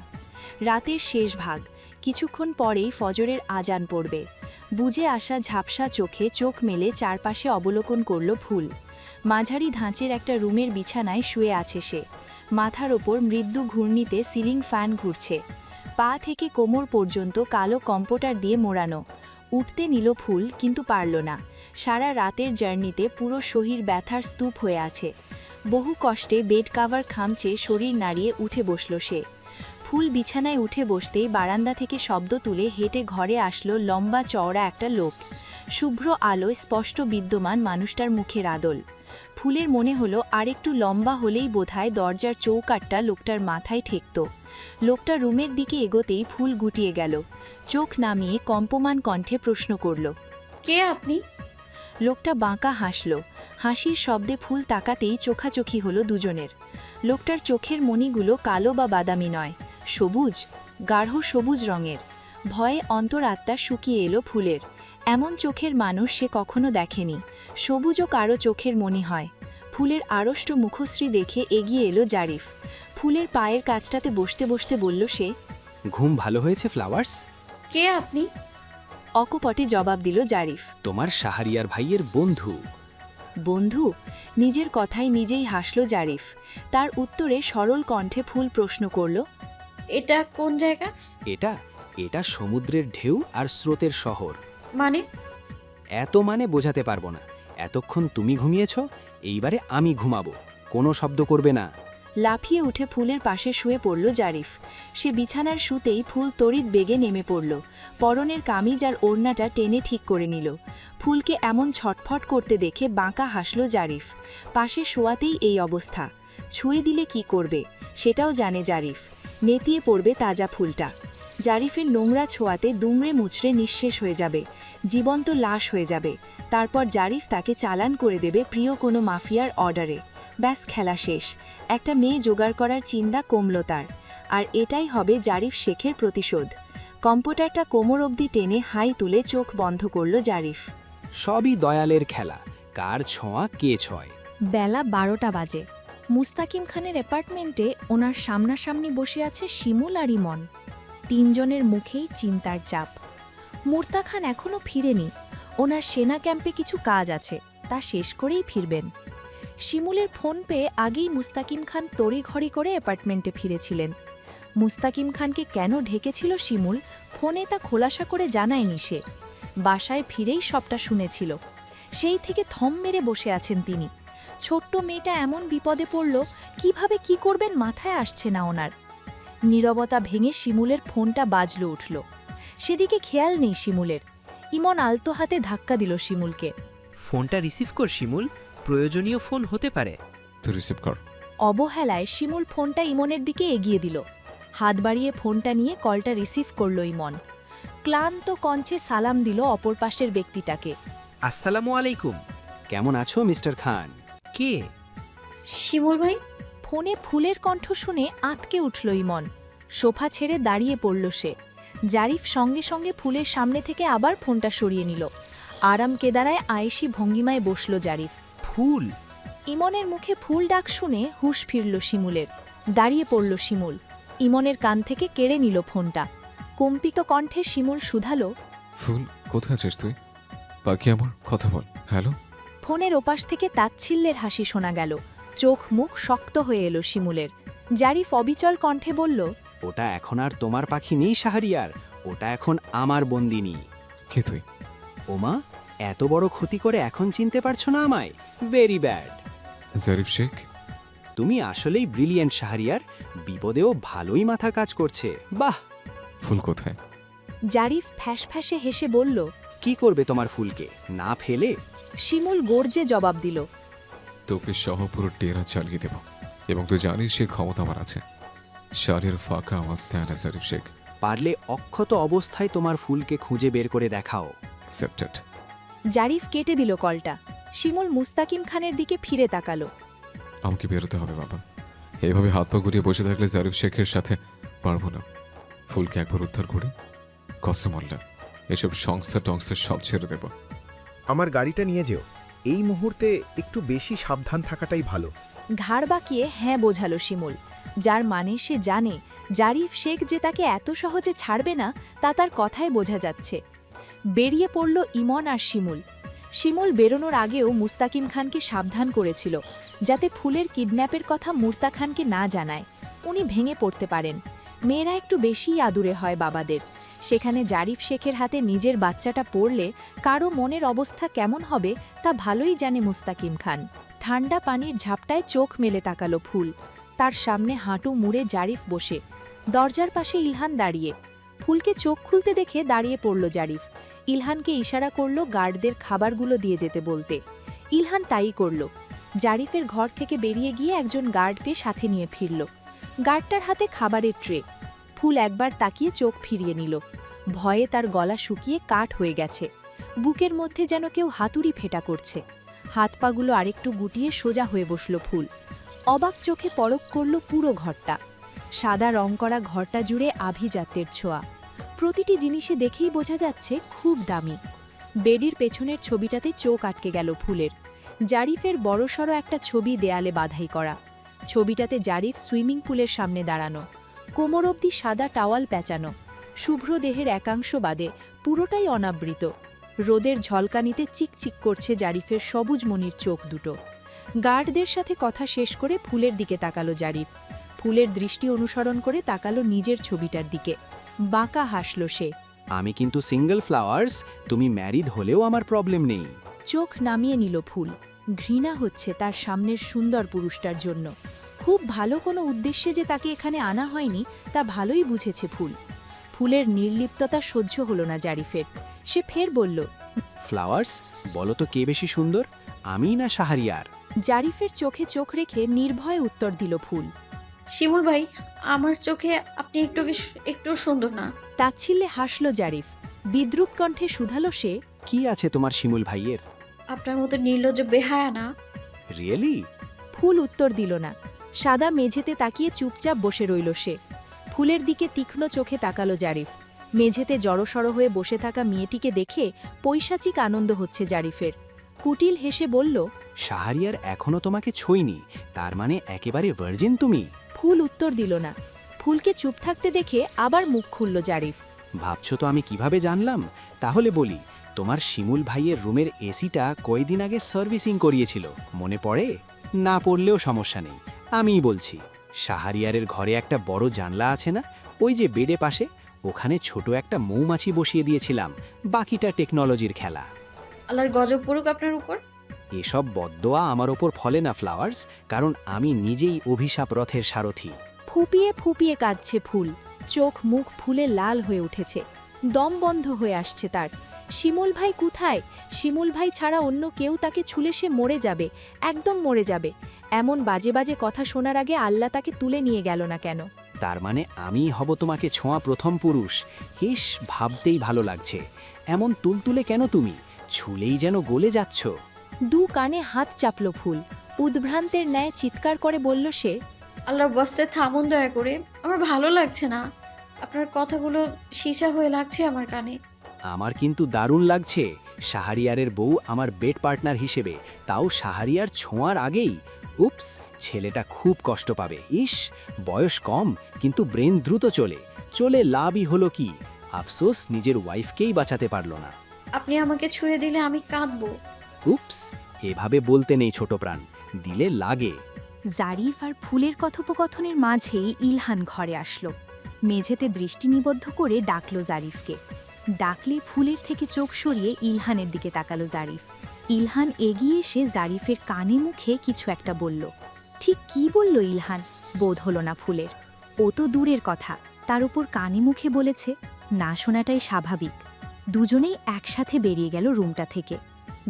রাতের শেষ ভাগ, কিছুক্ষণ পরেই ফজরের আজান পড়বে। বুঝে আসা ঝাপসা চোখে চোখ মেলে চারপাশে অবলোকন করল ফুল। মাঝারি ধাঁচের একটা রুমের বিছানায় শুয়ে আছে সে। মাথার ওপর মৃদু ঘূর্ণিতে সিলিং ফ্যান ঘুরছে। পা থেকে কোমর পর্যন্ত কালো কম্পোটার দিয়ে মোড়ানো। উঠতে নিল ফুল, কিন্তু পারল না। সারা রাতের জার্নিতে পুরো শরীর ব্যথার স্তূপ হয়ে আছে। বহু কষ্টে বেড কাভার খামচে শরীর নাড়িয়ে উঠে বসল সে। ফুল বিছানায় উঠে বসতেই বারান্দা থেকে শব্দ তুলে হেঁটে ঘরে আসলো লম্বা চওড়া একটা লোক। শুভ্র আলোয় স্পষ্ট বিদ্যমান মানুষটার মুখের আদল। ফুলের মনে হলো আরেকটু লম্বা হলেই বোধহয় দরজার চৌকাঠটা লোকটার মাথায় ঠেকত। লোকটা রুমের দিকে এগোতেই ফুল গুটিয়ে গেল। চোখ নামিয়ে কম্পমান কণ্ঠে প্রশ্ন করল, কে আপনি? লোকটা বাঁকা হাসল। হাসির শব্দে ফুল তাকাতেই চোখাচোখি হলো দুজনের। লোকটার চোখের মণিগুলো কালো বা বাদামি নয়, সবুজ, গাঢ় সবুজ রঙের। ভয়ে অন্তরাত্মা শুকিয়ে এলো ফুলের। এমন চোখের মানুষ সে কখনো দেখেনি। সবুজও কারো চোখের মণি হয়। ফুলের আড়ষ্ট মুখশ্রী দেখে এগিয়ে এলো জারিফ। ফুলের পায়ের কাছটাতে বসতে বসতে বলল সে, ঘুম ভালো হয়েছে ফ্লাওয়ার্স? কে আপনি? অকপটে জবাব দিল জারিফ, তোমার শাহরিয়ার ভাইয়ের বন্ধু। বন্ধু? নিজের কথায় নিজেই হাসল জারিফ। তার উত্তরে সরল কণ্ঠে ফুল প্রশ্ন করল, এটা কোন জায়গা? এটা এটা সমুদ্রের ঢেউ আর স্রোতের শহর। মানে? এত মানে বোঝাতে পারবো না। এতক্ষণ তুমি ঘুমিয়েছ, এইবারে আমি ঘুমাবো। কোনো শব্দ করবে না। লাফিয়ে উঠে ফুলের পাশে শুয়ে পড়ল জারিফ। সে বিছানার শুতেই ফুল তড়িৎ বেগে নেমে পড়ল। পরনের কামিজ আর ওড়নাটা টেনে ঠিক করে নিল। ফুলকে এমন ছটফট করতে দেখে বাঁকা হাসল জারিফ। পাশে শোয়াতেই এই অবস্থা। ছুঁয়ে দিলে কি করবে সেটাও জানে জারিফ। নেতিয়ে পড়বে তাজা ফুলটা। জারিফের নোংরা ছোঁয়াতে দুমড়ে মুচড়ে নিঃশেষ হয়ে যাবে, জীবন্ত লাশ হয়ে যাবে। তারপর জারিফ তাকে চালান করে দেবে প্রিয় কোনো মাফিয়ার অর্ডারে। ব্যাস, খেলা শেষ। একটা মেয়ে জোগাড় করার চিন্তা কমল তার। আর এটাই হবে জারিফ শেখের প্রতিশোধ। কম্পিউটারটা কোমর অবধি টেনে হাই তুলে চোখ বন্ধ করল জারিফ। সবই দয়ালের খেলা, কার ছোঁয়া কে ছয়। বেলা 12টা বাজে। মুস্তাকিম খানের অ্যাপার্টমেন্টে ওনার সামনাসামনি বসে আছে শিমুল আর ইমন। তিনজনের মুখেই চিন্তার চাপ। মুর্তা খান এখনও ফিরেনি। ওনার সেনা ক্যাম্পে কিছু কাজ আছে, তা শেষ করেই ফিরবেন। শিমুলের ফোন পেয়ে আগেই মুস্তাকিম খান তড়িঘড়ি করে অ্যাপার্টমেন্টে ফিরেছিলেন। মুস্তাকিম খানকে কেন ঢেকেছিল শিমুল, ফোনে তা খোলাসা করে জানায়নি সে। বাসায় ফিরেই সবটা শুনেছিল। সেই থেকে থম মেরে বসে আছেন তিনি। ছোট্ট মেয়েটা এমন বিপদে পড়ল, কিভাবে কি করবেন মাথায় আসছে না ওনার। নীরবতা ভেঙে শিমুলের ফোনটা বাজল উঠল। সেদিকে খেয়াল নেই শিমুলের। ইমন আলতো হাতে ধাক্কা দিল শিমুলকে। ফোনটা রিসিভ কর শিমুল, প্রয়োজনীয় ফোন হতে পারে। তুই রিসিভ কর। অবহেলায় শিমুল ফোনটা ইমনের দিকে এগিয়ে দিল। হাত বাড়িয়ে ফোনটা নিয়ে কলটা রিসিভ করল ইমন। ক্লান্ত কণ্ঠে সালাম দিল অপর পাশের ব্যক্তিটাকে। আসসালামু আলাইকুম। কেমন আছো মিস্টার খান? কে? শিমুল ভাই। ফোনে ফুলের কণ্ঠ শুনে আঁতকে উঠল ইমন। সোফা ছেড়ে দাঁড়িয়ে পড়ল সে। জারিফ সঙ্গে সঙ্গে ফুলের সামনে থেকে আবার ফোনটা সরিয়ে নিল। আরাম কেদারায় আয়েশি ভঙ্গিমায় বসল জারিফ। ফুল? ইমনের মুখে ফুল ডাক শুনে হুঁশ ফিরল শিমুলের। দাঁড়িয়ে পড়ল শিমুল। ইমনের কান থেকে কেড়ে নিল ফোনটা। কম্পিত কণ্ঠে শিমুল শুধালো, ফুল, কোথায় আছিস তুই? বাকি আমার কথা বল। হ্যালো। ফোনের ওপাশ থেকে তাচ্ছিল্যের হাসি শোনা গেল। চোখ মুখ শক্ত হয়ে এলো শিমুলের। জারিফ অবিচল কণ্ঠে বলল, ওটা এখন আর তোমার পাখি নেই শাহরিয়ার, ওটা এখন আমার বন্দিনী। কে তুই? ওমা, এত বড় ক্ষতি করে এখন চিনতে পারছো না আমায়? Very bad. জারিফ শেখ? তুমি আসলেই ব্রিলিয়েন্ট শাহরিয়ার, বিপদেও ভালোই মাথা কাজ করছে। বাহ! ফুল কোথায়? জারিফ ফ্যাঁসে হেসে বলল। কি করবে তোমার ফুলকে, না ফেলে? শিমুল গর্জে জবাব দিল। তোকে সহ পুরো টেরা চালিয়ে দেব, এবং তুই জানিস সে ক্ষমতা আমার আছে। শাড়ির ফাঁকা আওয়াজ দেয় না জারিফ শেখ। পারলে অক্ষত অবস্থায় তোমার ফুলকে খুঁজে বের করে দেখাও। অ্যাকসেপ্টেড। জারিফ কেটে দিল কলটা। শিমুল মুস্তাকিম খানের দিকে ফিরে তাকালো। আমাকে বেরোতে হবে বাবা, এইভাবে হাত পা গুটিয়ে বসে থাকলে জারিফ শেখের সাথে পারবো না। ফুলকে একবার উদ্ধার করি, কসম আল্লাহ এসব সংস্থা টংস্থা সব ছেড়ে দেব। আমার গাড়িটা নিয়ে যেও, এই মুহূর্তে একটু বেশি সাবধান থাকাটাই ভালো। ঘাড় বাঁকিয়ে হ্যাঁ বোঝালো শিমুল, যার মানে সে জানে জারিফ শেখ যে তাকে এত সহজে ছাড়বে না তা তার কথায় বোঝা যাচ্ছে। বেরিয়ে পড়ল ইমন আর শিমুল। শিমুল বেরোনোর আগেও মুস্তাকিম খানকে সাবধান করেছিল যাতে ফুলের কিডন্যাপের কথা মুর্তা খানকে না জানায়। উনি ভেঙে পড়তে পারেন। মেয়েরা একটু বেশিই আদুরে হয় বাবাদের। সেখানে জারিফ শেখের হাতে নিজের বাচ্চাটা পড়লে কারো মনের অবস্থা কেমন হবে তা ভালোই জানে মুস্তাকিম খান। ঠান্ডা পানির ঝাপটায় চোখ মেলে তাকালো ফুল। তার সামনে হাঁটু মুড়ে জারিফ বসে, দরজার পাশে ইলহান দাঁড়িয়ে। ফুলকে চোখ খুলতে দেখে দাঁড়িয়ে পড়ল জারিফ। ইলহানকে ইশারা করল গার্ডদের খাবারগুলো দিয়ে যেতে বলতে। ইলহান তাই করল। জারিফের ঘর থেকে বেরিয়ে গিয়ে একজন গার্ডকে সাথে নিয়ে ফিরল। গার্ডটার হাতে খাবারের ট্রে। ফুল একবার তাকিয়ে চোখ ফিরিয়ে নিল। ভয়ে তার গলা শুকিয়ে কাঠ হয়ে গেছে। বুকের মধ্যে যেন কেউ হাতুড়ি ফেটা করছে। হাত পাগুলো আরেকটু গুটিয়ে সোজা হয়ে বসল ফুল। অবাক চোখে পরখ করল পুরো ঘরটা। সাদা রং করা ঘরটা জুড়ে আভিজাত্যের ছোঁয়া। প্রতিটি জিনিসে দেখেই বোঝা যাচ্ছে খুব দামি। বেডির পেছনের ছবিটাতে চোখ আটকে গেল ফুলের। জারিফের বড়সড় একটা ছবি দেয়ালে বাধাই করা। ছবিটাতে জারিফ সুইমিং পুলের সামনে দাঁড়ানো, কোমর অবধি সাদা টাওয়াল পেঁচানো। শুভ্র দেহের একাংশ বাদে পুরোটাই অনাবৃত। রোদের ঝলকানিতে চিকচিক করছে জারিফের সবুজ মনির চোখ দুটো। গার্ডদের সাথে কথা শেষ করে ফুলের দিকে তাকালো জারিফ। ফুলের দৃষ্টি অনুসরণ করে তাকালো নিজের ছবিটার দিকে। বাঁকা হাসল সে। আমি কিন্তু সিঙ্গল ফ্লাওয়ার্স, তুমি ম্যারিড হলেও আমার প্রবলেম নেই। চোখ নামিয়ে নিল ফুল। ঘৃণা হচ্ছে তার সামনের সুন্দর পুরুষটার জন্য। খুব ভালো কোনো উদ্দেশ্যে যে তাকে এখানে আনা হয়নি তা ভালোই বুঝেছে ফুল। ফুলের নির্লিপ্ততা সহ্য হলো না জারিফের। সে ফের বলল, ফ্লাওয়ার্স, বলো তো কে বেশি সুন্দর, আমি না শাহরিয়ার? জারিফের চোখে চোখ রেখে নির্ভয়ে উত্তর দিল ফুল। শিমুল ভাই, আমার চোখে আপনি একটু সুন্দর না। তাচ্ছিল্যে হাসল জারিফ। বিদ্রুপ কণ্ঠে শুধালো সে, কি আছে তোমার শিমুল ভাইয়ের? আপনার মতো নির্লজ্জ বেহায়া না। রিয়েলি? ফুল উত্তর দিল না। সাদা মেঝেতে তাকিয়ে চুপচাপ বসে রইল সে। ফুলের দিকে তীক্ষ্ণ চোখে তাকালো জারিফ। মেঝেতে জড়সড় হয়ে বসে থাকা মেয়েটিকে দেখে পৈশাচিক আনন্দ হচ্ছে জারিফের। কুটিল হেসে বলল, শাহরিয়ার এখনো তোমাকে ছোঁয়নি, তার মানে একেবারে ভার্জিন তুমি? ফুল উত্তর দিল না। ফুলকে চুপ থাকতে দেখে আবার মুখ খুলল জারিফ। ভাবছো তো আমি কিভাবে জানলাম? তাহলে বলি, তোমার শিমুল ভাইয়ের রুমের এসিটা কয়েকদিন আগে সার্ভিসিং করিয়েছিল, মনে পড়ে? না পড়লেও সমস্যা নেই, আমিই বলছি। শাহরিয়ারের ঘরে একটা বড় জানলা আছে না, ওই যে বেডে পাশে, ওখানে ছোট একটা মৌমাছি বসিয়ে দিয়েছিলাম। বাকিটা টেকনোলজির খেলা। আল্লাহর গজব পড়ুক আপনার উপর। এসব বদদোয়া আমার ওপর ফলে না ফ্লাওয়ার্স, কারণ আমি নিজেই অভিশাপ রথের সারথি। ফুপিয়ে ফুপিয়ে কাঁদছে ফুল। চোখ মুখ ফুলে লাল হয়ে উঠেছে। দম বন্ধ হয়ে আসছে তার। শিমুল ভাই কোথায়? শিমুল ভাই ছাড়া অন্য কেউ তাকে ছুলে সে মরে যাবে, একদম মরে যাবে। এমন বাজে বাজে কথা শোনার আগে আল্লাহ তাকে তুলে নিয়ে গেল না কেন? তার মানে আমিই হব তোমাকে ছোঁয়া প্রথম পুরুষ। হিস, ভাবতেই ভালো লাগছে। এমন তুলতুলে কেন তুমি? ছুলেই যেন গলে যাচ্ছ। দু কানে হাত চাপল ফুল। উদ্ভ্রান্তের ন্যায় চিৎকার করে বলল সে, আল্লাহর বস্তে থামুন দয়া করে, আমার ভালো লাগছে না। আপনার কথাগুলো সীসা হয়ে লাগছে আমার কানে। আমার কিন্তু দারুণ লাগছে। শাহরিয়ারের বউ আমার বেড পার্টনার হিসেবে, তাও শাহরিয়ার ছোঁয়ার আগেই। উপস, ছেলেটা খুব কষ্ট পাবে। ইস, বয়স কম কিন্তু ব্রেন দ্রুত চলে লাভই হলো কি? আফসোস নিজের ওয়াইফকেই বাঁচাতে পারল না। আপনি আমাকে ছুঁয়ে দিলে আমি কাঁদবো। উপস, এভাবে বলতে নেই ছোট প্রাণ, দিলে লাগে। জারিফ আর ফুলের কথোপকথনের মাঝেই ইলহান ঘরে আসলো। মেঝেতে দৃষ্টি নিবদ্ধ করে ডাকল জারিফকে। ডাকলে ফুলের থেকে চোখ সরিয়ে ইলহানের দিকে তাকালো জারিফ। ইলহান এগিয়ে এসে জারিফের কানে মুখে কিছু একটা বলল। ঠিক কি বলল ইলহান বোধ হলো না ফুলের। ও তো দূরের কথা, তার উপর কানে মুখে বলেছে, না শোনাটাই স্বাভাবিক। দুজনেই একসাথে বেরিয়ে গেল রুমটা থেকে।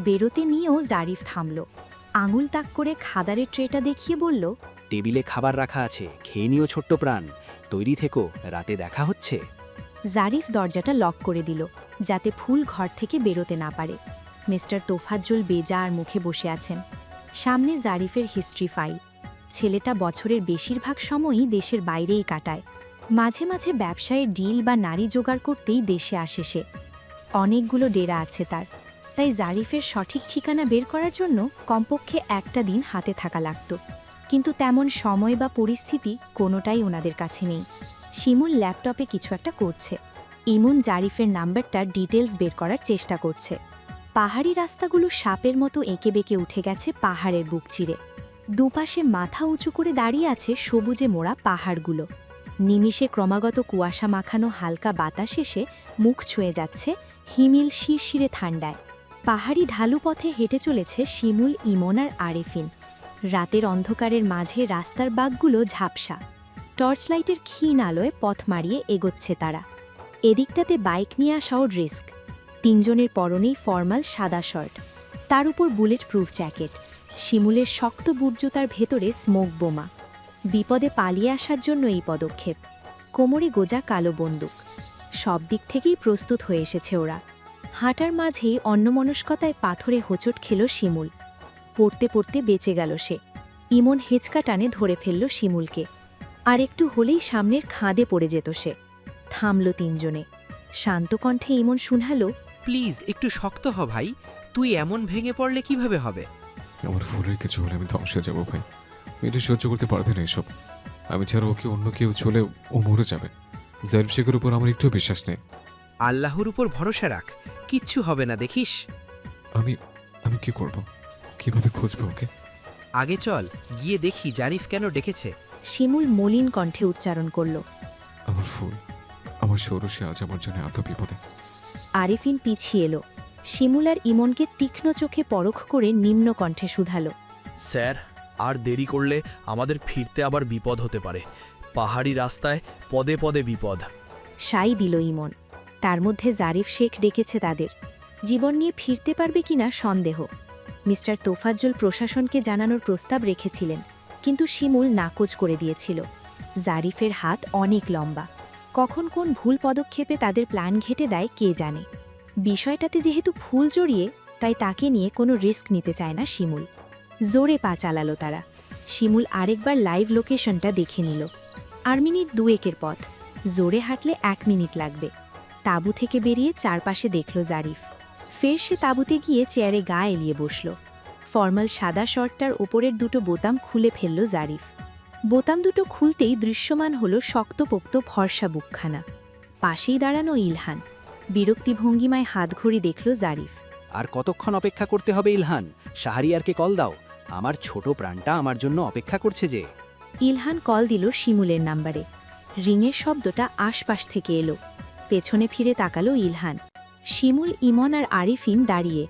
বেরোতে নিয়েও জারিফ থামল, আঙুল তাক করে খাদারের ট্রেটা দেখিয়ে বলল, টেবিলে খাবার রাখা আছে, খেয়ে নিও ছোট্ট প্রাণ। তৈরি থেকো, রাতে দেখা হচ্ছে। জারিফ দরজাটা লক করে দিল যাতে ফুল ঘর থেকে বেরোতে না পারে। মিস্টার তোফাজ্জল বেজার মুখে বসে আছেন। সামনে জারিফের হিস্ট্রি ফাইল। ছেলেটা বছরের বেশিরভাগ সময়ই দেশের বাইরেই কাটায়। মাঝে মাঝে ব্যবসায়ের ডিল বা নারী জোগাড় করতেই দেশে আসে সে। অনেকগুলো ডেরা আছে তার, তাই জারিফের সঠিক ঠিকানা বের করার জন্য কমপক্ষে একটা দিন হাতে থাকা লাগত। কিন্তু তেমন সময় বা পরিস্থিতি কোনোটাই ওনাদের কাছে নেই। শিমুল ল্যাপটপে কিছু একটা করছে। ইমন জারিফের নাম্বারটার ডিটেলস বের করার চেষ্টা করছে। পাহাড়ি রাস্তাগুলো সাপের মতো এঁকে বেঁকে উঠে গেছে পাহাড়ের বুক চিরে। দুপাশে মাথা উঁচু করে দাঁড়িয়ে আছে সবুজে মোড়া পাহাড়গুলো। নিমিষে ক্রমাগত কুয়াশা মাখানো হালকা বাতাস এসে মুখ ছুঁয়ে যাচ্ছে হিমিল শিরশিরে ঠান্ডায়। পাহাড়ি ঢালু পথে হেঁটে চলেছে শিমুল, ইমন আর আরেফিন। রাতের অন্ধকারের মাঝে রাস্তার বাঁকগুলো ঝাপসা। টর্চলাইটের ক্ষীণ আলোয় পথ মারিয়ে এগোচ্ছে তারা। এদিকটাতে বাইক নিয়ে আসাও রিস্ক। তিনজনের পরনেই ফর্মাল সাদা শার্ট, তার উপর বুলেট প্রুফ জ্যাকেট। শিমুলের শক্ত বুটজুতার ভেতরে স্মোক বোমা। বিপদে পালিয়ে আসার জন্য এই পদক্ষেপ। কোমরে গোজা কালো বন্দুক। সব দিক থেকেই প্রস্তুত হয়ে এসেছে ওরা। হাঁটার মাঝেই অন্যমনস্কতায় পাথরে হোঁচট খেল শিমুল। পড়তে পড়তে বেঁচে গেল সে। ইমন হেঁচকা টানে ধরে ফেলল শিমুলকে। আর একটু হলেই সামনের খাদে পড়ে যেত সে। থামল তিনজনে। শান্ত কণ্ঠে ইমন শুনালো, প্লিজ একটু শক্ত হ ভাই, তুই এমন ভেঙে পড়লে কিভাবে হবে? আমার ফুলের কিছু হলে আমি ধ্বংস হয়ে যাবো ভাই। মেয়েটা সহ্য করতে পারবে না এসব। আমি ছাড়া ওকে অন্য কেউ চলে ও মরে যাবে। জারিফ শেখের উপর আমার একটু বিশ্বাস নেই। আল্লাহর উপর ভরসা রাখ, কিচ্ছু হবে না দেখিস। আমি আমি কি করব? কিভাবে খুঁজবো ওকে? আগে চল গিয়ে দেখি জারিফ কেন ডেকেছে। শিমুল মলিন কণ্ঠে উচ্চারণ করল। আমার ফুল, আমার ষোড়শী আজ আমার জন্য এত বিপদে। আরেফিন পিছিয়ে এলো। শিমুল আর ইমনকে তীক্ষ্ণ চোখে পরখ করে নিম্ন কণ্ঠে শুধালো, স্যার, আর দেরি করলে আমাদের ফিরতে আবার বিপদ হতে পারে। পাহাড়ি রাস্তায় পদে পদে বিপদ। সাই দিল ইমন। তার মধ্যে জারিফ শেখ ডেকেছে তাদের। জীবন নিয়ে ফিরতে পারবে কিনা সন্দেহ। মিস্টার তোফাজ্জল প্রশাসনকে জানানোর প্রস্তাব রেখেছিলেন, কিন্তু শিমুল নাকচ করে দিয়েছিল। জারিফের হাত অনেক লম্বা। কখন কোন ভুল পদক্ষেপে তাদের প্ল্যান ঘেঁটে দেয় কে জানে। বিষয়টাতে যেহেতু ফুল জড়িয়ে, তাই তাকে নিয়ে কোনো রিস্ক নিতে চায় না শিমুল। জোরে পা চালালো তারা। শিমুল আরেকবার লাইভ লোকেশনটা দেখে নিল। 8 মিনিট 2 পথ। জোরে হাঁটলে 1 মিনিট লাগবে। তাঁবু থেকে বেরিয়ে চারপাশে দেখল জারিফ। ফের সে তাঁবুতে গিয়ে চেয়ারে গা এলিয়ে বসল। ফর্মাল সাদা শর্টটার ওপরের দুটো বোতাম খুলে ফেলল জারিফ। বোতাম দুটো খুলতেই দৃশ্যমান হল শক্তপোক্ত ফর্সা বুকখানা। পাশেই দাঁড়ানো ইলহান। বিরক্তি ভঙ্গিমায় হাতঘড়ি দেখল জারিফ। আর কতক্ষণ অপেক্ষা করতে হবে ইলহান? শাহরিয়ারকে কল দাও, আমার ছোট প্রাণটা আমার জন্য অপেক্ষা করছে যে। ইলহান কল দিল শিমুলের নাম্বারে। রিংয়ের শব্দটা আশপাশ থেকে এলো। পেছনে ফিরে তাকালো ইলহান। শিমুল, ইমন আর আরিফিন দাঁড়িয়ে।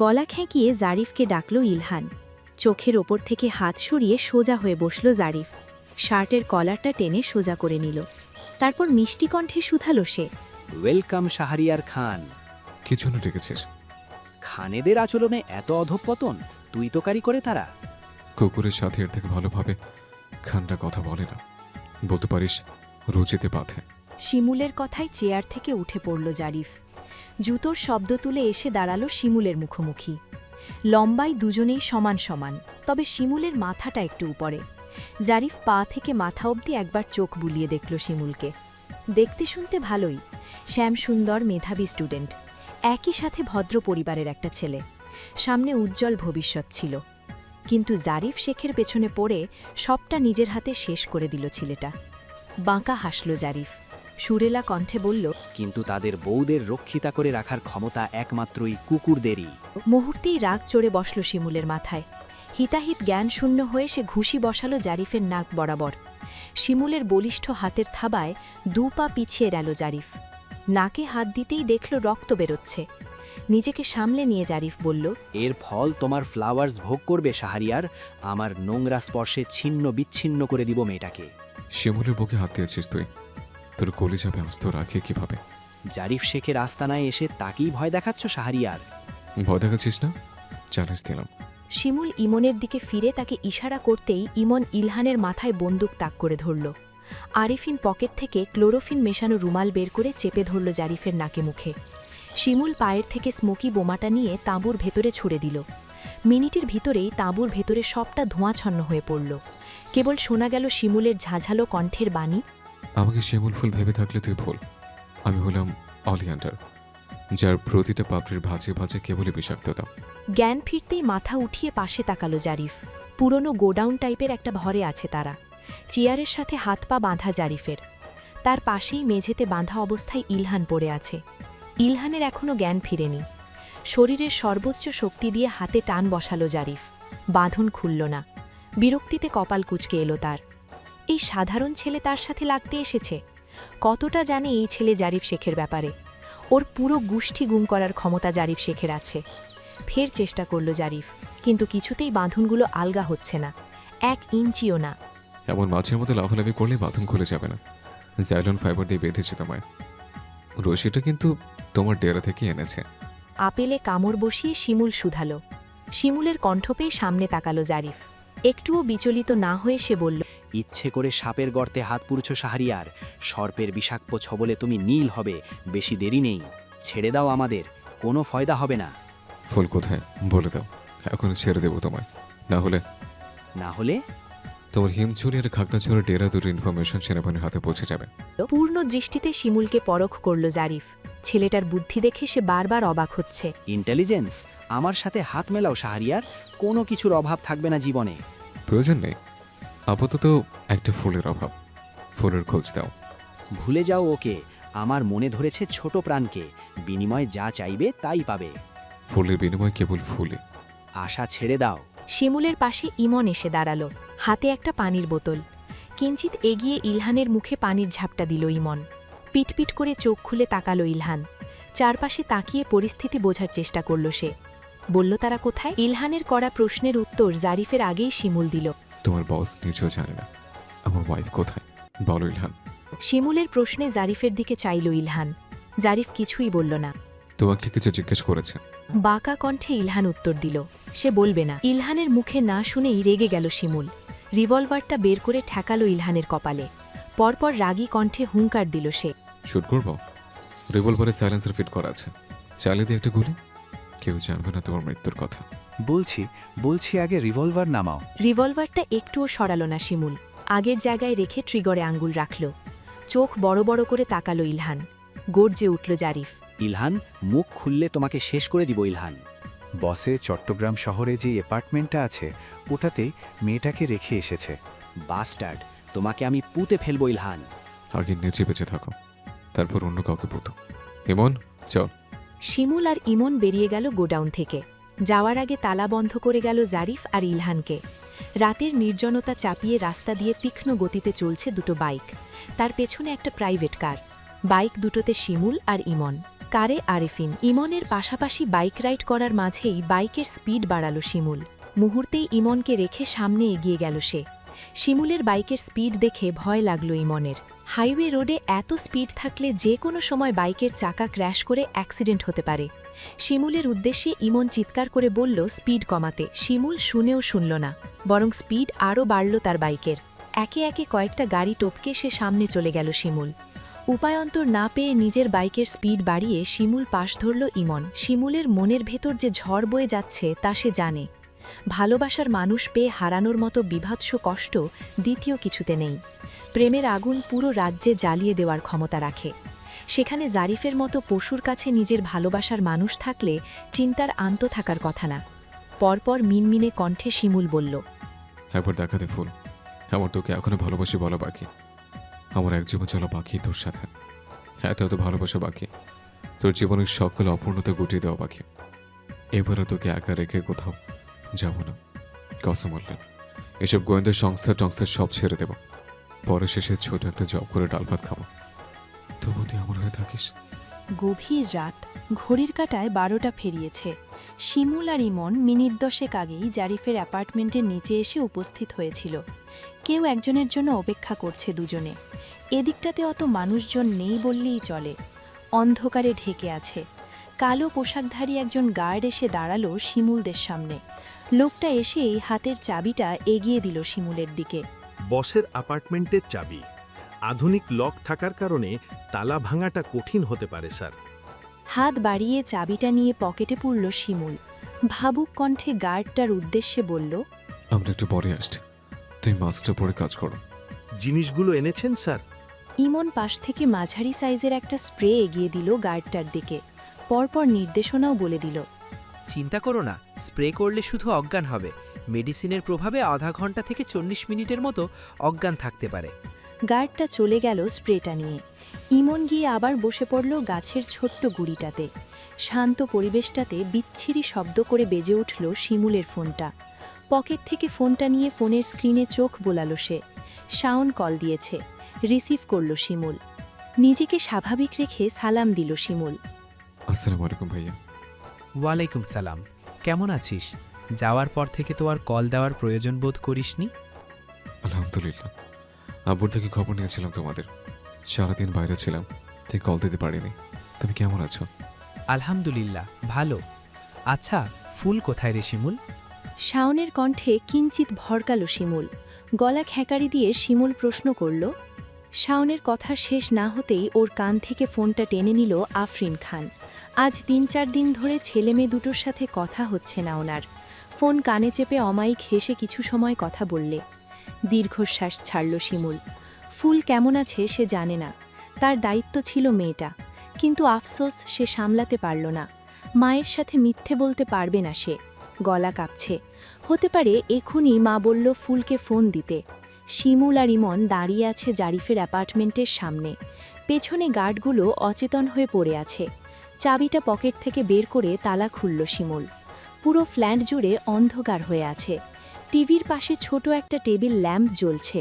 গলা খেঁকিয়ে জারিফকে ডাকল ইলহান। চোখের ওপর থেকে হাত সরিয়ে সোজা হয়ে বসল জারিফ। শার্টের কলারটা টেনে সোজা করে নিল। তারপর মিষ্টি কণ্ঠে শুধালো সে, ওয়েলকাম শাহরিয়ার খান। কি জন্য ডেকেছিস? খানেদের আচরণে এত অধঃপতন তুই তোকারি করে তারা। কুকুরের সাথে এর থেকে ভালোভাবে খানটা কথা বলে না। বলতে পারিস রুচিতে বাঁধে। শিমুলের কথায় চেয়ার থেকে উঠে পড়ল জারিফ। জুতোর শব্দ তুলে এসে দাঁড়ালো শিমুলের মুখোমুখি। লম্বায় দুজনেই সমান সমান, তবে শিমুলের মাথাটা একটু উপরে। জারিফ পা থেকে মাথা অবধি একবার চোখ বুলিয়ে দেখল শিমুলকে। দেখতে শুনতে ভালোই। শ্যাম সুন্দর, মেধাবী স্টুডেন্ট। একই সাথে ভদ্র পরিবারের একটা ছেলে। সামনে উজ্জ্বল ভবিষ্যৎ ছিল। কিন্তু জারিফ শেখের পেছনে পড়ে সবটা নিজের হাতে শেষ করে দিল ছেলেটা। বাঁকা হাসল জারিফ। সুরেলা কণ্ঠে বলল, কিন্তু তাদের বউদের রক্ষিতা করে রাখার ক্ষমতা একমাত্রই কুকুরদেরই। মুহূর্তেই রাগ চড়ে বসল শিমুলের মাথায়। হিতাহিত জ্ঞান শূন্য হয়ে সে ঘুষি বসালো জারিফের নাক বরাবর। শিমুলের বলিষ্ঠ হাতের থাবায় 2 পা পিছিয়ে গেল জারিফ। নাকে হাত দিতেই দেখল রক্ত বেরোচ্ছে। নিজেকে সামলে নিয়ে জারিফ বলল, এর ফল তোমার ফ্লাওয়ার্স ভোগ করবে শাহরিয়ার। আমার নোংরা স্পর্শে ছিন্ন বিচ্ছিন্ন করে দিব মেয়েটাকে। শিমুলের বুকে হাত দিয়েছিস তুই, তোর কলিজা ব্যস্ত রাখে কিভাবে? জারিফ শেখের আস্তানায় এসে তাকেই ভয় দেখাচ্ছ শাহরিয়ার? ভয় দেখাচ্ছিস না? চ্যালেঞ্জ দিলাম। শিমুল ইমনের দিকে ফিরে তাকে ইশারা করতেই ইমন ইলহানের মাথায় বন্দুক তাক করে ধরল। আরিফিন পকেট থেকে ক্লোরোফিন মেশানো রুমাল বের করে চেপে ধরল জারিফের নাকে মুখে। শিমুল পায়ের থেকে স্মোকি বোমাটা নিয়ে তাঁবুর ভেতরে ছুড়ে দিল। মিনিটের ভিতরেই তাঁবুর ভেতরে সবটা ধোঁয়াছন্ন হয়ে পড়ল। কেবল শোনা গেল শিমুলের ঝাঝালো কণ্ঠের বাণী, আমাকে শিমুল ফুল ভেবে থাকলে তুই ভুল। আমি হলাম অলিয়ান্ডার, যার প্রতিটা পাপড়ির ভাঁজে ভাঁজে কেবলই বিষাক্ততা। জ্ঞান ফিরতেই মাথা উঠিয়ে পাশে তাকালো জারিফ। পুরনো গোডাউন টাইপের একটা ঘরে আছে তারা। চেয়ারের সাথে হাত পা বাঁধা জারিফের। তার পাশেই মেঝেতে বাঁধা অবস্থায় ইলহান পড়ে আছে। ইলহানের এখনও জ্ঞান ফিরেনি। শরীরের সর্বোচ্চ শক্তি দিয়ে হাতে টান বসালো জারিফ। বাঁধন খুলল না। বিরক্তিতে কপাল কুঁচকে এলো তার। এই সাধারণ ছেলে তার সাথে লাগতে এসেছে। কতটা জানে এই ছেলে জারিফ শেখের ব্যাপারে। ওর পুরো গোষ্ঠী গুম করার ক্ষমতা জারিফ শেখের আছে। ফের চেষ্টা করল জারিফ, কিন্তু কিছুতেই বাঁধনগুলো আলগা হচ্ছে না, 1 ইঞ্চিও না। এমন মাছের মতো লাফালাফি করলে বাঁধন খুলে যাবে না। জাইলন ফাইবার দিয়ে বেঁধেছি তোমায়। রশিটা কিন্তু তোমার ডেরা থেকে এনেছে। আপেলে কামড় বসিয়ে শিমুল শুধালো। শিমুলের কণ্ঠ পেয়ে সামনে তাকালো জারিফ। একটুও বিচলিত না হয়ে সে বলল, ইচ্ছে করে সাপের গর্তে হাত পুড়ছ শাহরিয়ার। সর্পের বিষাক্ত ছবলে তুমি নীল হবে। বেশি দেরি নেই, ছেড়ে দাও আমাদের, কোনো ফয়দা হবে না। ফুল কোথায় বলে দাও, এখন ছেড়ে দেবো তোমায়। না হলে তোমার হিমছড়ি আর খাগড়াছড়ি ডেরা দুটো ইনফরমেশন সেনাবাহিনীর হাতে পৌঁছে যাবে। পূর্ণ দৃষ্টিতে শিমুলকে পরখ করল জারিফ। ছেলেটার বুদ্ধি দেখে সে বারবার অবাক হচ্ছে। ইন্টেলিজেন্স, আমার সাথে হাত মেলাও শাহরিয়ার, কোনো কিছুর অভাব থাকবে না জীবনে। প্রয়োজন নেই, আপাতত একটা ফুলের অভাব। ফুলের খোঁজ দাও। ভুলে যাও ওকে। আমার মনে ধরেছে ছোট প্রাণকে। বিনিময়ে যা চাইবে তাই পাবে। ফুলের বিনিময় কেবল ফুলে। আশা ছেড়ে দাও। শিমুলের পাশে ইমন এসে দাঁড়ালো, হাতে একটা পানির বোতল। কিঞ্চিত এগিয়ে ইলহানের মুখে পানির ঝাপটা দিল ইমন। পিটপিট করে চোখ খুলে তাকালো ইলহান। চারপাশে তাকিয়ে পরিস্থিতি বোঝার চেষ্টা করল সে। বলল, তারা কোথায়? ইলহানের করা প্রশ্নের উত্তর জারিফের আগেই শিমুল দিল। তোমার বস নিজেও জানে না আমার ওয়াইফ কোথায়, বলো ইলহান। শিমুলের প্রশ্নে জারিফের দিকে চাইল ইলহান। জারিফ কিছুই বলল না। তোমাকে কিছু জিজ্ঞেস করেছে? বাঁকা কণ্ঠে ইলহান উত্তর দিল। সে বলবে না। ইলহানের মুখে না শুনেই রেগে গেল শিমুল। রিভলভারটা বের করে ঠেকালো ইলহানের কপালে। পরপর রাগী কণ্ঠে হুঙ্কার দিল সে। শুট করব? রিভলভারে সাইলেন্সার ফিট করা আছে, চালিয়ে দিয়ে একটা গুলি। কেউ জানবে না তোমার মৃত্যুর কথা। বলছি আগে রিভলভার নামাও। রিভলভারটা একটুও সরালো না শিমুল। আগের জায়গায় রেখে ট্রিগরে আঙ্গুল রাখল। চোখ বড় বড় করে তাকালো ইলহান। গর্জে উঠল জারিফ। ইলহান, মুখ খুললে তোমাকে শেষ করে দিব ইলহান। বসে চট্টগ্রাম শহরে যে অ্যাপার্টমেন্টটা আছে ওটাতেই মেয়েটাকে রেখে এসেছে। বাস্টার্ড, তোমাকে আমি পুঁতে ফেলবো ইলহান। আগে নেচে বেঁচে থাকো, তারপর অন্য কাউকে পুতো। ইমন, চল। শিমুল আর ইমন বেরিয়ে গেল গোডাউন থেকে। যাওয়ার আগে তালা বন্ধ করে গেল জারিফ আর ইলহানকে। রাতের নির্জনতা চাপিয়ে রাস্তা দিয়ে তীক্ষ্ণ গতিতে চলছে দুটো বাইক। তার পেছনে একটা প্রাইভেট কার। বাইক দুটোতে শিমুল আর ইমন, কারে আরিফিন। ইমনের পাশাপাশি বাইক রাইড করার মাঝেই বাইকের স্পিড বাড়ালো শিমুল। মুহূর্তেই ইমনকে রেখে সামনে এগিয়ে গেল সে। শিমুলের বাইকের স্পিড দেখে ভয় লাগলো ইমনের। হাইওয়ে রোডে এত স্পিড থাকলে যে কোনো সময় বাইকের চাকা ক্র্যাশ করে অ্যাক্সিডেন্ট হতে পারে। শিমুলের উদ্দেশ্যে ইমন চিৎকার করে বলল স্পিড কমাতে। শিমুল শুনেও শুনল না, বরং স্পিড আরও বাড়ল তার বাইকের। একে একে কয়েকটা গাড়ি টপকে সে সামনে চলে গেল শিমুল। উপায়ন্তর না পেয়ে নিজের বাইকের স্পিড বাড়িয়ে শিমুল পাশ ধরল ইমন। শিমুলের মনের ভেতর যে ঝড় বয়ে যাচ্ছে তা সে জানে। ভালোবাসার মানুষ পেয়ে হারানোর মতো বিভৎস কষ্ট দ্বিতীয় কিছুতে নেই। প্রেমের আগুন পুরো রাজ্যে জ্বালিয়ে দেওয়ার ক্ষমতা রাখে। সেখানে জারিফের মতো পশুর কাছে নিজের ভালোবাসার মানুষ থাকলে চিন্তার আন্ত থাকার কথা না। পরপর মিনমিনে কণ্ঠে শিমুল বলল, একবার দেখাতে ফুল, আমার তোকে এখনো ভালোবাসি বলা বাকি। আমার এক জীবন চলা বাকি তোর সাথে। এত ভালোবাসা বাকি, তোর জীবনের সকল অপূর্ণতা গুটিয়ে দেওয়া বাকি। এবারে তোকে একা রেখে কোথাও যাব না, কসম বললেন। এসব গোয়েন্দা সংস্থা সব ছেড়ে দেব। পরে শেষে ছোট একটা জব করে ডাল ভাত খাবো। তবু তুই আমার হয়ে থাকিস। গভীর রাত, ঘড়ির কাঁটায় 12টা ফেরিয়েছে। শিমুল আর ইমন মিনিট 10 আগেই জারিফের অ্যাপার্টমেন্টের নিচে এসে উপস্থিত হয়েছিল। কেউ একজনের জন্য অপেক্ষা করছে দুজনে। এদিকটাতে অত মানুষজন নেই বললেই চলে। অন্ধকারে ঢেকে আছে। কালো পোশাকধারী একজন গার্ড এসে দাঁড়ালো শিমুলদের সামনে। লোকটা এসেই হাতের চাবিটা এগিয়ে দিল শিমুলের দিকে। বসের অ্যাপার্টমেন্টের চাবি। আধুনিক লক থাকার কারণে তালা ভাঙাটা কঠিন হতে পারে স্যার। হাত বাড়িয়ে চাবিটা নিয়ে পকেটে পুরল শিমুল। ভাবুক কণ্ঠে গার্ডটার উদ্দেশ্যে বলল, আমরা একটু পরে আসছি, তুই মাস্কটা পরে কাজ করো। জিনিসগুলো এনেছেন স্যার? ইমন পাশ থেকে মাঝারি সাইজের একটা স্প্রে এগিয়ে দিল গার্ডটার দিকে। পরপর নির্দেশনাও বলে দিল, চিন্তা করো না, স্প্রে করলে শুধু অজ্ঞান হবে। মেডিসিনের প্রভাবে আধা ঘন্টা থেকে 40 মিনিটের মতো অজ্ঞান থাকতে পারে। গার্ডটা চলে গেল স্প্রেটা নিয়ে। ইমন গিয়ে আবার বসে পড়ল গাছের ছোট্ট গুড়িটাতে। শান্ত পরিবেশটাতে বিচ্ছিরি শব্দ করে বেজে উঠল শিমুলের ফোনটা। পকেট থেকে ফোনটা নিয়ে ফোনের স্ক্রিনে চোখ বোলালো সে। শাওন কল দিয়েছে। রিসিভ করল শিমুল। নিজেকে স্বাভাবিক রেখে সালাম দিল শিমুল। আসসালামু আলাইকুম ভাইয়া। ওয়ালাইকুম সালাম। কেমন আছিস? যাওয়ার পর থেকে তো আর কল দেওয়ার প্রয়োজন বোধ করিসনি। আলহামদুলিল্লাহ। আব্বুর থেকে খবর নিয়েছিলাম তোমাদের। সারাদিন বাইরে ছিলাম, তাই কল দিতে পারিনি। তুমি কেমন আছো? আলহামদুলিল্লাহ, ভালো। আচ্ছা, ফুল কোথায় রে শিমুল? শাওনের কণ্ঠে কিঞ্চিত ভড়কালো শিমুল। গলা খ্যাঁকারি দিয়ে শিমুল প্রশ্ন করল। শাওনের কথা শেষ না হতেই ওর কান থেকে ফোনটা টেনে নিল আফরিন খান। আজ 3-4 দিন ধরে ছেলেমেয়ে দুটোর সাথে কথা হচ্ছে না ওনার। ফোন কানে চেপে অমায়িক হেসে কিছু সময় কথা বললে। দীর্ঘশ্বাস ছাড়ল শিমুল। ফুল কেমন আছে সে জানে না। তার দায়িত্ব ছিল মেয়েটা, কিন্তু আফসোস সে সামলাতে পারল না। মায়ের সাথে মিথ্যে বলতে পারবে না সে। গলা কাঁপছে। হতে পারে এখুনি মা বলল ফুলকে ফোন দিতে। শিমুল আর ইমন দাঁড়িয়ে আছে জারিফের অ্যাপার্টমেন্টের সামনে। পেছনে গার্ডগুলো অচেতন হয়ে পড়ে আছে। চাবিটা পকেট থেকে বের করে তালা খুলল শিমুল। পুরো ফ্ল্যাট জুড়ে অন্ধকার হয়ে আছে। টিভির পাশে ছোট একটা টেবিল ল্যাম্প জ্বলছে।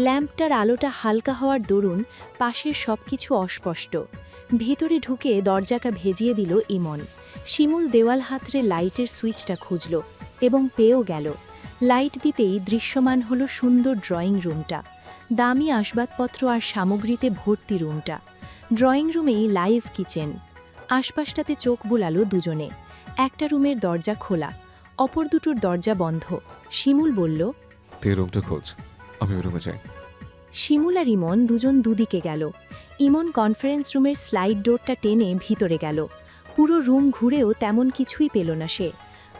ল্যাম্পটার আলোটা হালকা হওয়ার দরুন পাশের সবকিছু অস্পষ্ট। ভিতরে ঢুকে দরজাটা ভেজিয়ে দিল ইমন। শিমুল দেওয়াল হাতড়ে লাইটের সুইচটা খুঁজল এবং পেয়েও গেল। লাইট দিতেই দৃশ্যমান হলো সুন্দর ড্রয়িং রুমটা। দামি আসবাবপত্র আর সামগ্রীতে ভর্তি রুমটা। ড্রয়িং রুমেই লাইভ কিচেন। আশপাশটাতে চোখ বুলালো দুজনে। একটা রুমের দরজা খোলা, অপর দুটোর দরজা বন্ধ। শিমুল বলল, তুই রুমটা খোঁজ, আমি ওই রুমে যাই। শিমুল আর ইমন দুজন দুদিকে গেল। ইমন কনফারেন্স রুমের স্লাইড ডোরটা টেনে ভিতরে গেল। পুরো রুম ঘুরেও তেমন কিছুই পেল না সে।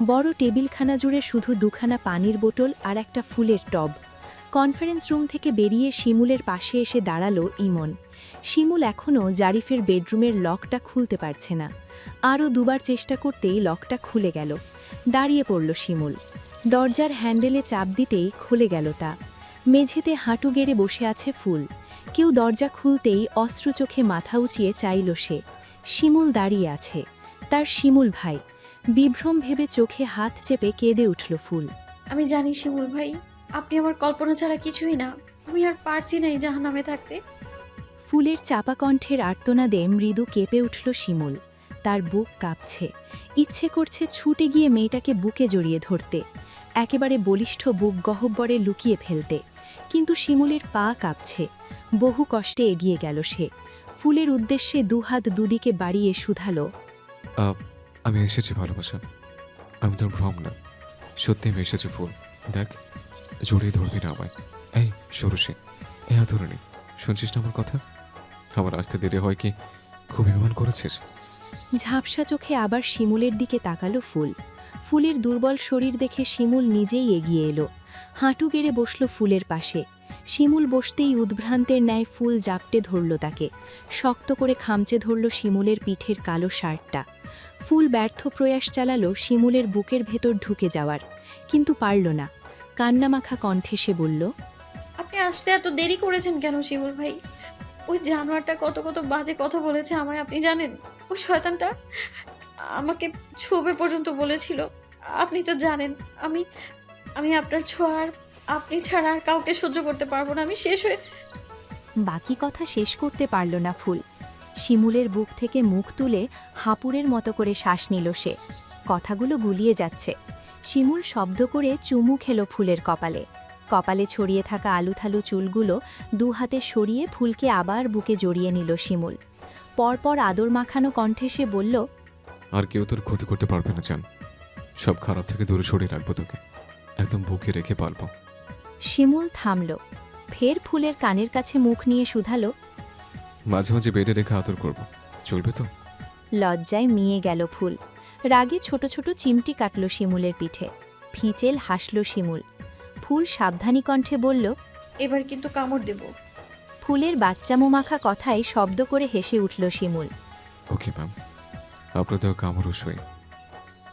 বড় টেবিলখানা জুড়ে শুধু 2খানা পানির বোতল আর একটা ফুলের টব। কনফারেন্স রুম থেকে বেরিয়ে শিমুলের পাশে এসে দাঁড়ালো ইমন। শিমুল এখনও জারিফের বেডরুমের লকটা খুলতে পারছে না। আরও 2বার চেষ্টা করতেই লকটা খুলে গেল। দাঁড়িয়ে পড়ল শিমুল। দরজার হ্যান্ডেলে চাপ দিতেই খুলে গেল তা। মেঝেতে হাঁটু গেড়ে বসে আছে ফুল। কেউ দরজা খুলতেই অশ্রু চোখে মাথা উঁচিয়ে চাইল সে। শিমুল দাঁড়িয়ে আছে, তার শিমুল ভাই। বিভ্রম ভেবে চোখে হাত চেপে কেঁদে উঠল ফুল। আমি জানি শিমুল ভাই, আপনি আমার কল্পনা ছাড়া কিছুই না। আমি আর পারছি না এই জাহান্নামে থাকতে। ফুলের চাপা কণ্ঠের আর্তনাদে মৃদু কেঁপে উঠল শিমুল। তার বুক কাঁপছে। ইচ্ছে করছে ছুটে গিয়ে মেয়েটাকে বুকে জড়িয়ে ধরতে, একেবারে বলিষ্ঠ বুক গহ্বরে লুকিয়ে ফেলতে। কিন্তু শিমুলের পা কাঁপছে। বহু কষ্টে এগিয়ে গেল সে। ফুলের উদ্দেশ্যে 2 হাত দুদিকে বাড়িয়ে শুধালো, আমি এসেছি ভালোবাসা। আমি তোর ভ্রম না, সত্যি আমি এসেছি ফুল। দেখ, জড়িয়ে ধরবি না আমায়। এই সরসী, ধরে নি, শুনছিস না আমার কথা? আমার আসতে দেরি হয় কি খুব অভিমান করেছিস? ঝাপসা চোখে আবার শিমুলের দিকে তাকালো ফুল। ফুলের দুর্বল শরীর দেখে শিমুল নিজেই এগিয়ে এলো। হাঁটু গেড়ে বসল ফুলের পাশে। শিমুল বসতেই উদ্ভ্রান্তের ন্যায় ফুল জাপটে ধরল তাকে। শক্ত করে খামচে ধরল শিমুলের পিঠের কালো শার্টটা। ফুল ব্যর্থ প্রয়াস চালালো শিমুলের বুকের ভেতর ঢুকে যাওয়ার, কিন্তু পারল না। কান্নামাখা কণ্ঠে সে বলল, আপনি আসতে এত দেরি করেছেন কেন শিমুল ভাই? ওই জানোয়ারটা কত কত বাজে কথা বলেছে আমায়, আপনি জানেন? ওই শয়তানটা আমাকে ছুবে পর্যন্ত বলেছিল। আপনি তো জানেন আমি আপনার ছোঁয়ার আপনি ছাড়া আর কাউকে সহ্য করতে পারবো না, আমি শেষ হয়ে। বাকি কথা শেষ করতে পারল না ফুল। শিমুলের বুক থেকে মুখ তুলে হাঁপুরের মতো করে শ্বাস নিল সে। কথাগুলো গুলিয়ে যাচ্ছে। শিমুল শব্দ করে চুমু খেল ফুলের কপালে। কপালে ছড়িয়ে থাকা আলুথালু চুলগুলো দু হাতে সরিয়ে ফুলকে আবার বুকে জড়িয়ে নিল শিমুল। পরপর আদর মাখানো কণ্ঠে সে বলল, আর কেউ তোর ক্ষতি করতে পারবে না জান। সব খারাপ থেকে দূরে সরিয়ে রাখবো তোকে, একদম বুকে রেখে পালবো। শিমুল থামল। ফের ফুলের কানের কাছে মুখ নিয়ে শুধালো, মাঝে মাঝে বেডে রেখে আদর করবো, চলবে তো? লজ্জায় মিয়ে গেল ফুল। রাগে ছোট ছোট চিমটি কাটল শিমুলের পিঠে। ফিচেল হাসল শিমুল। ফুল সাবধানী কণ্ঠে বলল, এবার কিন্তু কামড় দেব। ফুলের বাচ্চামো মাখা কথায় শব্দ করে হেসে উঠল শিমুল। ওকে ম্যাম, আপনাদেরও কামড়ও সই।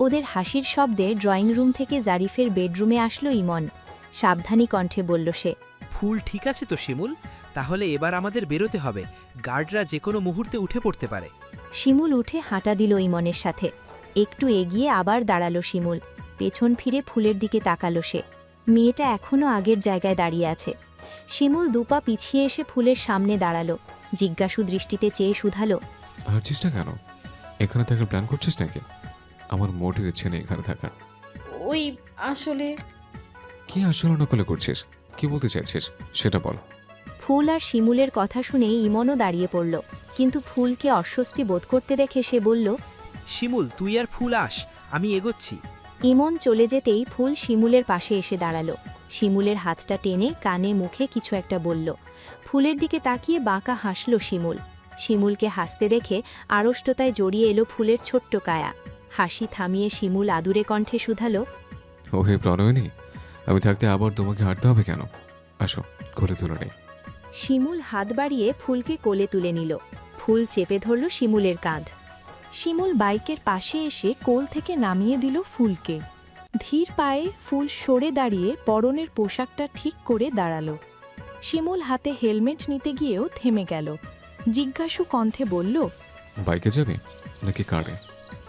ওদের হাসির শব্দে ড্রয়িং রুম থেকে জারিফের বেডরুমে আসলো ইমন। সাবধানী কণ্ঠে বলল সে, ফুল ঠিক আছে তো শিমুল? তাহলে এবার আমাদের বেরোতে হবে, গার্ডরা যে কোনো মুহূর্তে উঠে পড়তে পারে। শিমুল উঠে হাঁটা দিল ইমনের সাথে। একটু এগিয়ে আবার দাঁড়ালো শিমুল। পেছন ফিরে ফুলের দিকে তাকালো সে। মেয়েটা এখনও আগের জায়গায় দাঁড়িয়ে আছে। শিমুল দুপা পিছিয়ে এসে ফুলের সামনে দাঁড়ালো। জিজ্ঞাসু দৃষ্টিতে চেয়ে শুধালো, হারছিস না কেন? এখানে থাকার প্ল্যান করছিস নাকি? আমার মোটেও ইচ্ছে নেই এখানে থাকার। ওই আসলে। কি আসলে নকলে করছিস? কি বলতে চাইছিস সেটা বল। ফুল আর শিমুলের কথা শুনে ইমনও দাঁড়িয়ে পড়ল। কিন্তু ফুলকে অস্বস্তি বোধ করতে দেখে সে বলল, শিমুল তুই আর ফুল আস, আমি এগোচ্ছি। ইমন চলে যেতেই ফুল শিমুলের পাশে এসে দাঁড়ালো। শিমুলের হাতটা টেনে কানে মুখে কিছু একটা বলল। ফুলের দিকে তাকিয়ে বাঁকা হাসল শিমুল। শিমুলকে হাসতে দেখে আড়ষ্টতায় জড়িয়ে এলো ফুলের ছোট্ট কায়া। হাসি থামিয়ে শিমুল আদুরে কণ্ঠে শুধালো, ও হে প্রণয়নী, আমি থাকতে আবার তোমাকে হাঁটতে হবে কেন? আসো, কোলে তুলে নেই। শিমুল হাত বাড়িয়ে ফুলকে কোলে তুলে নিল। ফুল চেপে ধরল শিমুলের কাঁধ। শিমুল বাইকের পাশে এসে কোল থেকে নামিয়ে দিল ফুলকে। ধীর পায়ে ফুল সরে দাঁড়িয়ে পরনের পোশাকটা ঠিক করে দাঁড়ালো। শিমুল হাতে হেলমেট নিতে গিয়েও থেমে গেল। জিজ্ঞাসু কণ্ঠে বলল, বাইকে যাবে নাকি কারে?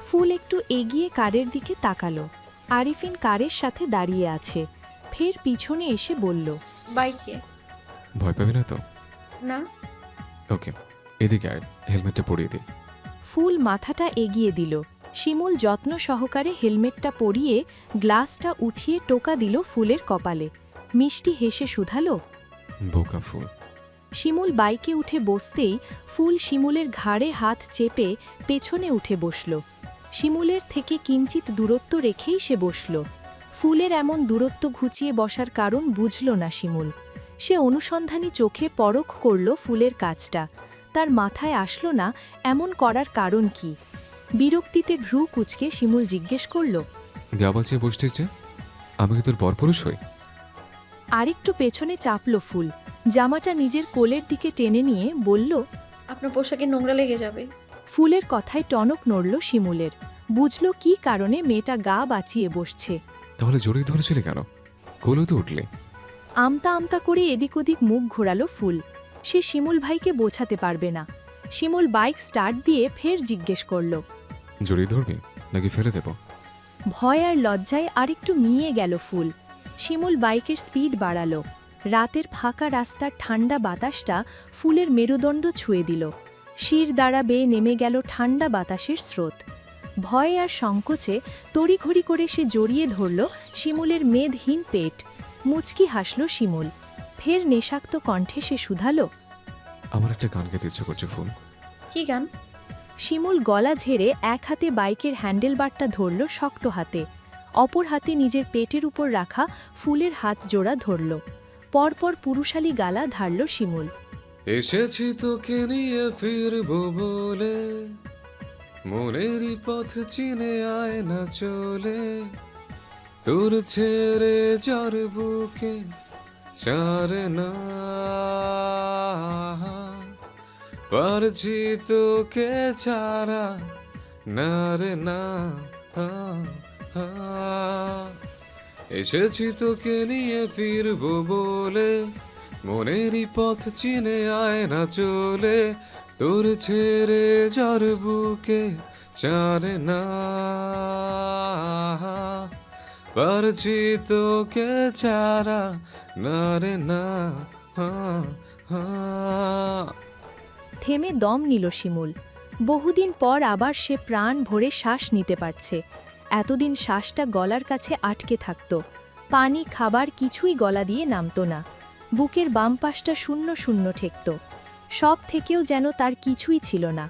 ফুল একটু এগিয়ে কারের দিকে তাকালো। আরিফিন কারের সাথে দাঁড়িয়ে আছে। ফের পিছনে এসে বলল, বাইকে। ভয় পাবি না তো? না। ওকে, এদিকে আয়, হেলমেটটা পরিয়ে দিই। ফুল মাথাটা এগিয়ে দিল। শিমুল যত্ন সহকারে হেলমেটটা পরিয়ে গ্লাসটা উঠিয়ে টোকা দিল ফুলের কপালে। মিষ্টি হেসে শুধালো, বোকা ফুল। শিমুল বাইকে উঠে বসতেই ফুল শিমুলের ঘাড়ে হাত চেপে পেছনে উঠে বসল। শিমুলের থেকে কিঞ্চিত দূরত্ব রেখেই সে বসল। ফুলের এমন দূরত্ব ঘুচিয়ে বসার কারণ বুঝল না শিমুল। সে অনুসন্ধানী চোখে পরখ করল ফুলের কাজটা। তার মাথায় আসলো না এমন করার কারণ কি। বিরক্তিতে ভ্রু কুঁচকে শিমুল জিজ্ঞেস করল, গাবা চেয়ে বসছিস যে? আমি কি তোর পরপুরুষ হই? আরেকটু পেছনে চাপল ফুল। জামাটা নিজের কোলের দিকে টেনে নিয়ে বলল, আপনার পোশাকে নোংরা লেগে যাবে। ফুলের কথায় টনক নড়ল শিমুলের। বুঝল কি কারণে মেয়েটা গা বাঁচিয়ে বসছে। তাহলে জড়িয়ে ধরেছিলে কেন? কোলে তো উঠলে। আমতা আমতা করে এদিক ওদিক মুখ ঘোরালো ফুল। সে শিমুল ভাইকে বোঝাতে পারবে না। শিমুল বাইক স্টার্ট দিয়ে ফের জিজ্ঞেস করল, জড়িয়ে ধরবি নাকি ফেলে দেব? ভয় আর লজ্জায় আরেকটু মিয়ে গেল ফুল। শিমুল বাইকের স্পিড বাড়ালো। রাতের ফাঁকা রাস্তার ঠান্ডা বাতাসটা ফুলের মেরুদণ্ড ছুঁয়ে দিল। শির দ্বারা বেয়ে নেমে গেল ঠান্ডা বাতাসের স্রোত। ভয় আর সংকোচে তড়িঘড়ি করে সে জড়িয়ে ধরল শিমুলের মেদহীন পেট। মুচকি হাসল শিমুল। ফের নেশাক্ত কণ্ঠে সে শুধালো, আমার একটা গান গাইতে ইচ্ছে করছে ফুল। কি গান? শিমুল গলা ঝেড়ে এক হাতে বাইকের হ্যান্ডেলবারটা ধরল শক্ত হাতে। অপর হাতে নিজের পেটের উপর রাখা ফুলের হাত জোড়া ধরল। পরপর পুরুষালী গালা ধারল শিমুল। এসেছি তোকে নিয়ে ফিরবো বলে, মনেরই পথ চিনে আয় না চলে, তোর ছেড়ে যার বুকে চারে না, পারছি তোকে ছাড়া না রে না। এসেছি তোকে নিয়ে ফিরবো বলে, মনেরই পথ চিনে আয় না চলে, তোর ছেড়ে যার বুকে চারে না, পারছি তোকে ছাড়া না রে না। থেমে দম নিল শিমুল। বহুদিন পর আবার সে প্রাণ ভরে শ্বাস নিতে পারছে। এতদিন শ্বাসটা গলার কাছে আটকে থাকত। পানি খাবার কিছুই গলা দিয়ে নামত না। বুকের বাম পাশটা শূন্য শূন্য ঠেকত। সব থেকেও যেন তার কিছুই ছিল না।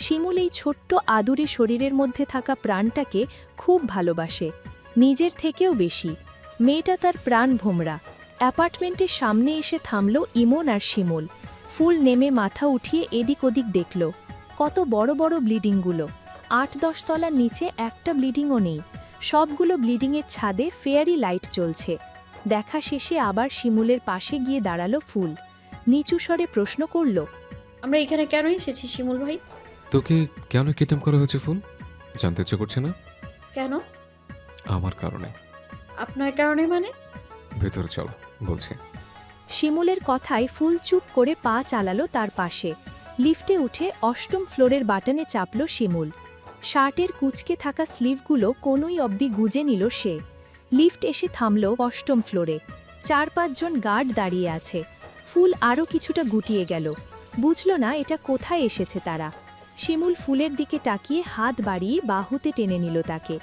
শিমুল এই ছোট্ট আদুরে শরীরের মধ্যে থাকা প্রাণটাকে খুব ভালোবাসে, নিজের থেকেও বেশি। মেয়েটা তার প্রাণ ভোমরা। অ্যাপার্টমেন্টের সামনে এসে থামল ইমন আর শিমুল। ফুল নেমে মাথা উঠিয়ে এদিক ওদিক দেখল। কত বড় বড় ব্লিডিংগুলো! ৮-১০ তলার নিচে একটা ব্লিডিংও নেই। সবগুলো ব্লিডিংয়ের ছাদে ফেয়ারি লাইট চলছে। দেখা শেষে আবার শিমুলের পাশে গিয়ে দাঁড়ালো ফুল। নিচু স্বরে প্রশ্ন করল, আমরা এখানে কেন এসেছি শিমুল ভাই? তোকে কেন কিডন্যাপ করা হয়েছে ফুল? জানতে ইচ্ছে করছে না? কেন? আমার কারণে। আপনার কারণে মানে? ভেতরে চল, বলছি। শিমুলের কথায় ফুল চুপ করে পা চালালো তার পাশে। লিফটে উঠে ৮ম ফ্লোরের বাটনে চাপল শিমুল। শার্টের কুঁচকে থাকা স্লিভগুলো কোনোই অবধি গুজে নিল সে। লিফট এসে থামল ৮ম ফ্লোরে। ৪-৫ জন গার্ড দাঁড়িয়ে আছে। ফুল আরও কিছুটা গুটিয়ে গেল। বুঝল না এটা কোথায় এসেছে তারা। শিমুল ফুলের দিকে তাকিয়ে হাত বাড়িয়ে বাহুতে টেনে নিল তাকে।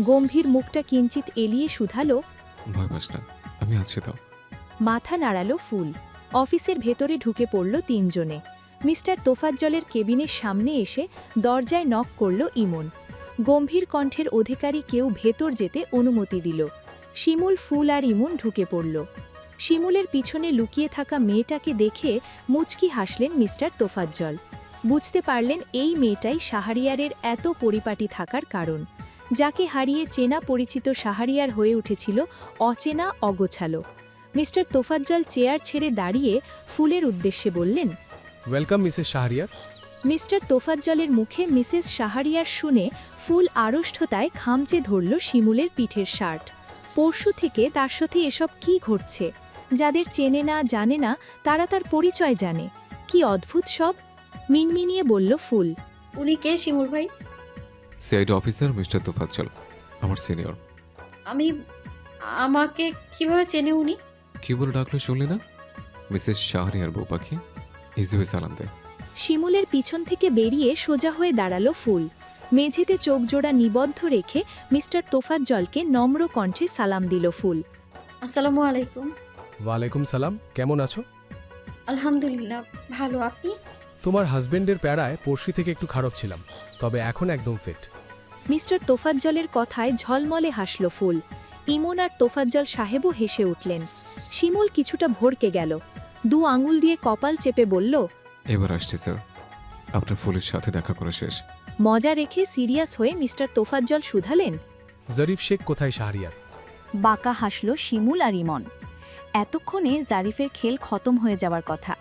গম্ভীর মুখটা কিঞ্চিত এলিয়ে শুধালো, ভয় পাস না, আমি আছি তো। মাথা নাড়ালো ফুল। অফিসের ভেতরে ঢুকে পড়ল ৩ জনে। মিস্টার তোফাজ্জলের কেবিনের সামনে এসে দরজায় নক করল ইমন। গম্ভীর কণ্ঠের অধিকারী কেউ ভেতর যেতে অনুমতি দিল। শিমুল, ফুল আর ইমন ঢুকে পড়ল। শিমুলের পিছনে লুকিয়ে থাকা মেয়েটাকে দেখে মুচকি হাসলেন মিস্টার তোফাজ্জল। বুঝতে পারলেন এই মেয়েটাই শাহরিয়ারের এত পরিপাটি থাকার কারণ। যাকে হারিয়ে চেনা পরিচিত শাহরিয়ার হয়ে উঠেছিল অচেনা, অগোছালো। মিস্টার তোফাজ্জল চেয়ার ছেড়ে দাঁড়িয়ে ফুলের উদ্দেশ্যে বললেন, ওয়েলকাম মিসেস শাহরিয়ার। মিস্টার তোফাজ্জলের মুখে মিসেস শাহরিয়ার শুনে ফুল আড়ষ্ঠতায় খামচে ধরল শিমুলের পিঠের শার্ট। পরশু থেকে তার সাথে এসব কি ঘটছে? যাদের চেনে না, জানে না, তারা তার পরিচয় জানে। কি অদ্ভুত সব! মিনমিনিয়ে বলল ফুল। উনি কে শিমুল ভাই? সিআইডি অফিসার মিস্টার তোফাজ্জল, আমার সিনিয়র। আমাকে কিভাবে চেনে উনি? কি বলে ডাকলে শুনলি না? মিসেস শাহরিয়ার বউ পাখি, ইজি সালাম দে। শিমুলের পিছন থেকে বেরিয়ে সোজা হয়ে দাঁড়ালো ফুল। মেঝেতে চোখ জোড়া নিবদ্ধ রেখে মিস্টার তোফাজ্জলকে নম্র কণ্ঠে সালাম দিল ফুল। আসসালামু আলাইকুম। ওয়ালাইকুম সালাম, কেমন আছো? আলহামদুলিল্লাহ ভালো, আপনি? তোমার হাজবেন্ডের প্যারায় পরশু থেকে একটু খারাপ ছিলাম, তবে এখন একদম ফিট। মিস্টার তোফাজ্জলের কথায় ঝলমলে হাসল ফুল। ইমন আর তোফাজ্জল সাহেবও হেসে উঠলেন। শিমুল কিছুটা ভড়কে গেল। 2 আঙুল দিয়ে কপাল চেপে বলল, এবার আসছে স্যার, আপনার ফুলের সাথে দেখা করা শেষ। মজা রেখে সিরিয়াস হয়ে মিস্টার তোফাজ্জল শুধালেন, জরিফ শেখ কোথায় শাহরিয়ার? বাঁকা হাসল শিমুল আর ইমন। এতক্ষণে জারিফের খেল খতম হয়ে যাওয়ার কথা।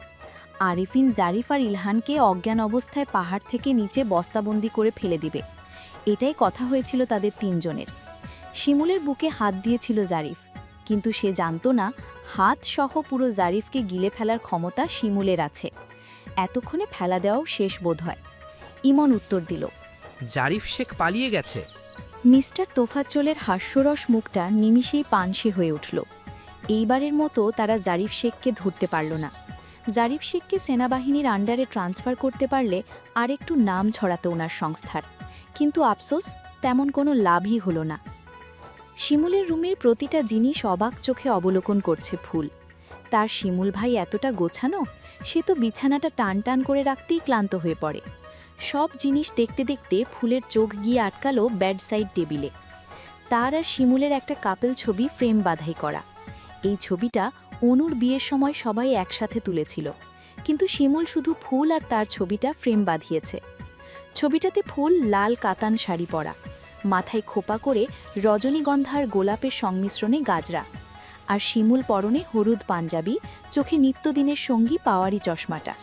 আরিফিন জারিফ আর ইলহানকে অজ্ঞান অবস্থায় পাহাড় থেকে নিচে বস্তাবন্দি করে ফেলে দিবে, এটাই কথা হয়েছিল তাদের 3 জনের। শিমুলের বুকে হাত দিয়েছিল জারিফ, কিন্তু সে জানত না হাত সহ পুরো জারিফকে গিলে ফেলার ক্ষমতা শিমুলের আছে। এতক্ষণে ফেলা দেওয়াও শেষ বোধ হয়। ইমন উত্তর দিল, জারিফ শেখ পালিয়ে গেছে। মিস্টার তোফাজ্জলের হাস্যরস মুখটা নিমিষেই পানসে হয়ে উঠল। এইবারের মতো তারা জারিফ শেখকে ধরতে পারল না। জারিফ শেখকে সেনাবাহিনীর আন্ডারে ট্রান্সফার করতে পারলে আর একটু নাম ছড়াতো ওনার সংস্থার, কিন্তু আফসোস তেমন কোনো লাভই হলো না। শিমুলের রুমের প্রতিটা জিনিস অবাক চোখে অবলোকন করছে ফুল। তার শিমুল ভাই এতটা গোছানো, সে তো বিছানাটা টান টান করে রাখতেই ক্লান্ত হয়ে পড়ে। সব জিনিস দেখতে দেখতে ফুলের চোখ গিয়ে আটকালো বেডসাইড টেবিলে। তার আর শিমুলের একটা কাপল ছবি ফ্রেম বাঁধাই করা। এই ছবিটা অনুর বিয়ের সময় সবাই একসাথে তুলেছিল, কিন্তু শিমুল শুধু ফুল আর তার ছবিটা ফ্রেম বাঁধিয়েছে। ছবিটাতে ফুল লাল কাতান শাড়ি পরা, মাথায় খোপা করে রজনীগন্ধার গোলাপের সংমিশ্রণে গাজরা, আর শিমুল পরনে হলুদ পাঞ্জাবি, চোখে নিত্যদিনের সঙ্গী পাওয়ারি চশমাটা।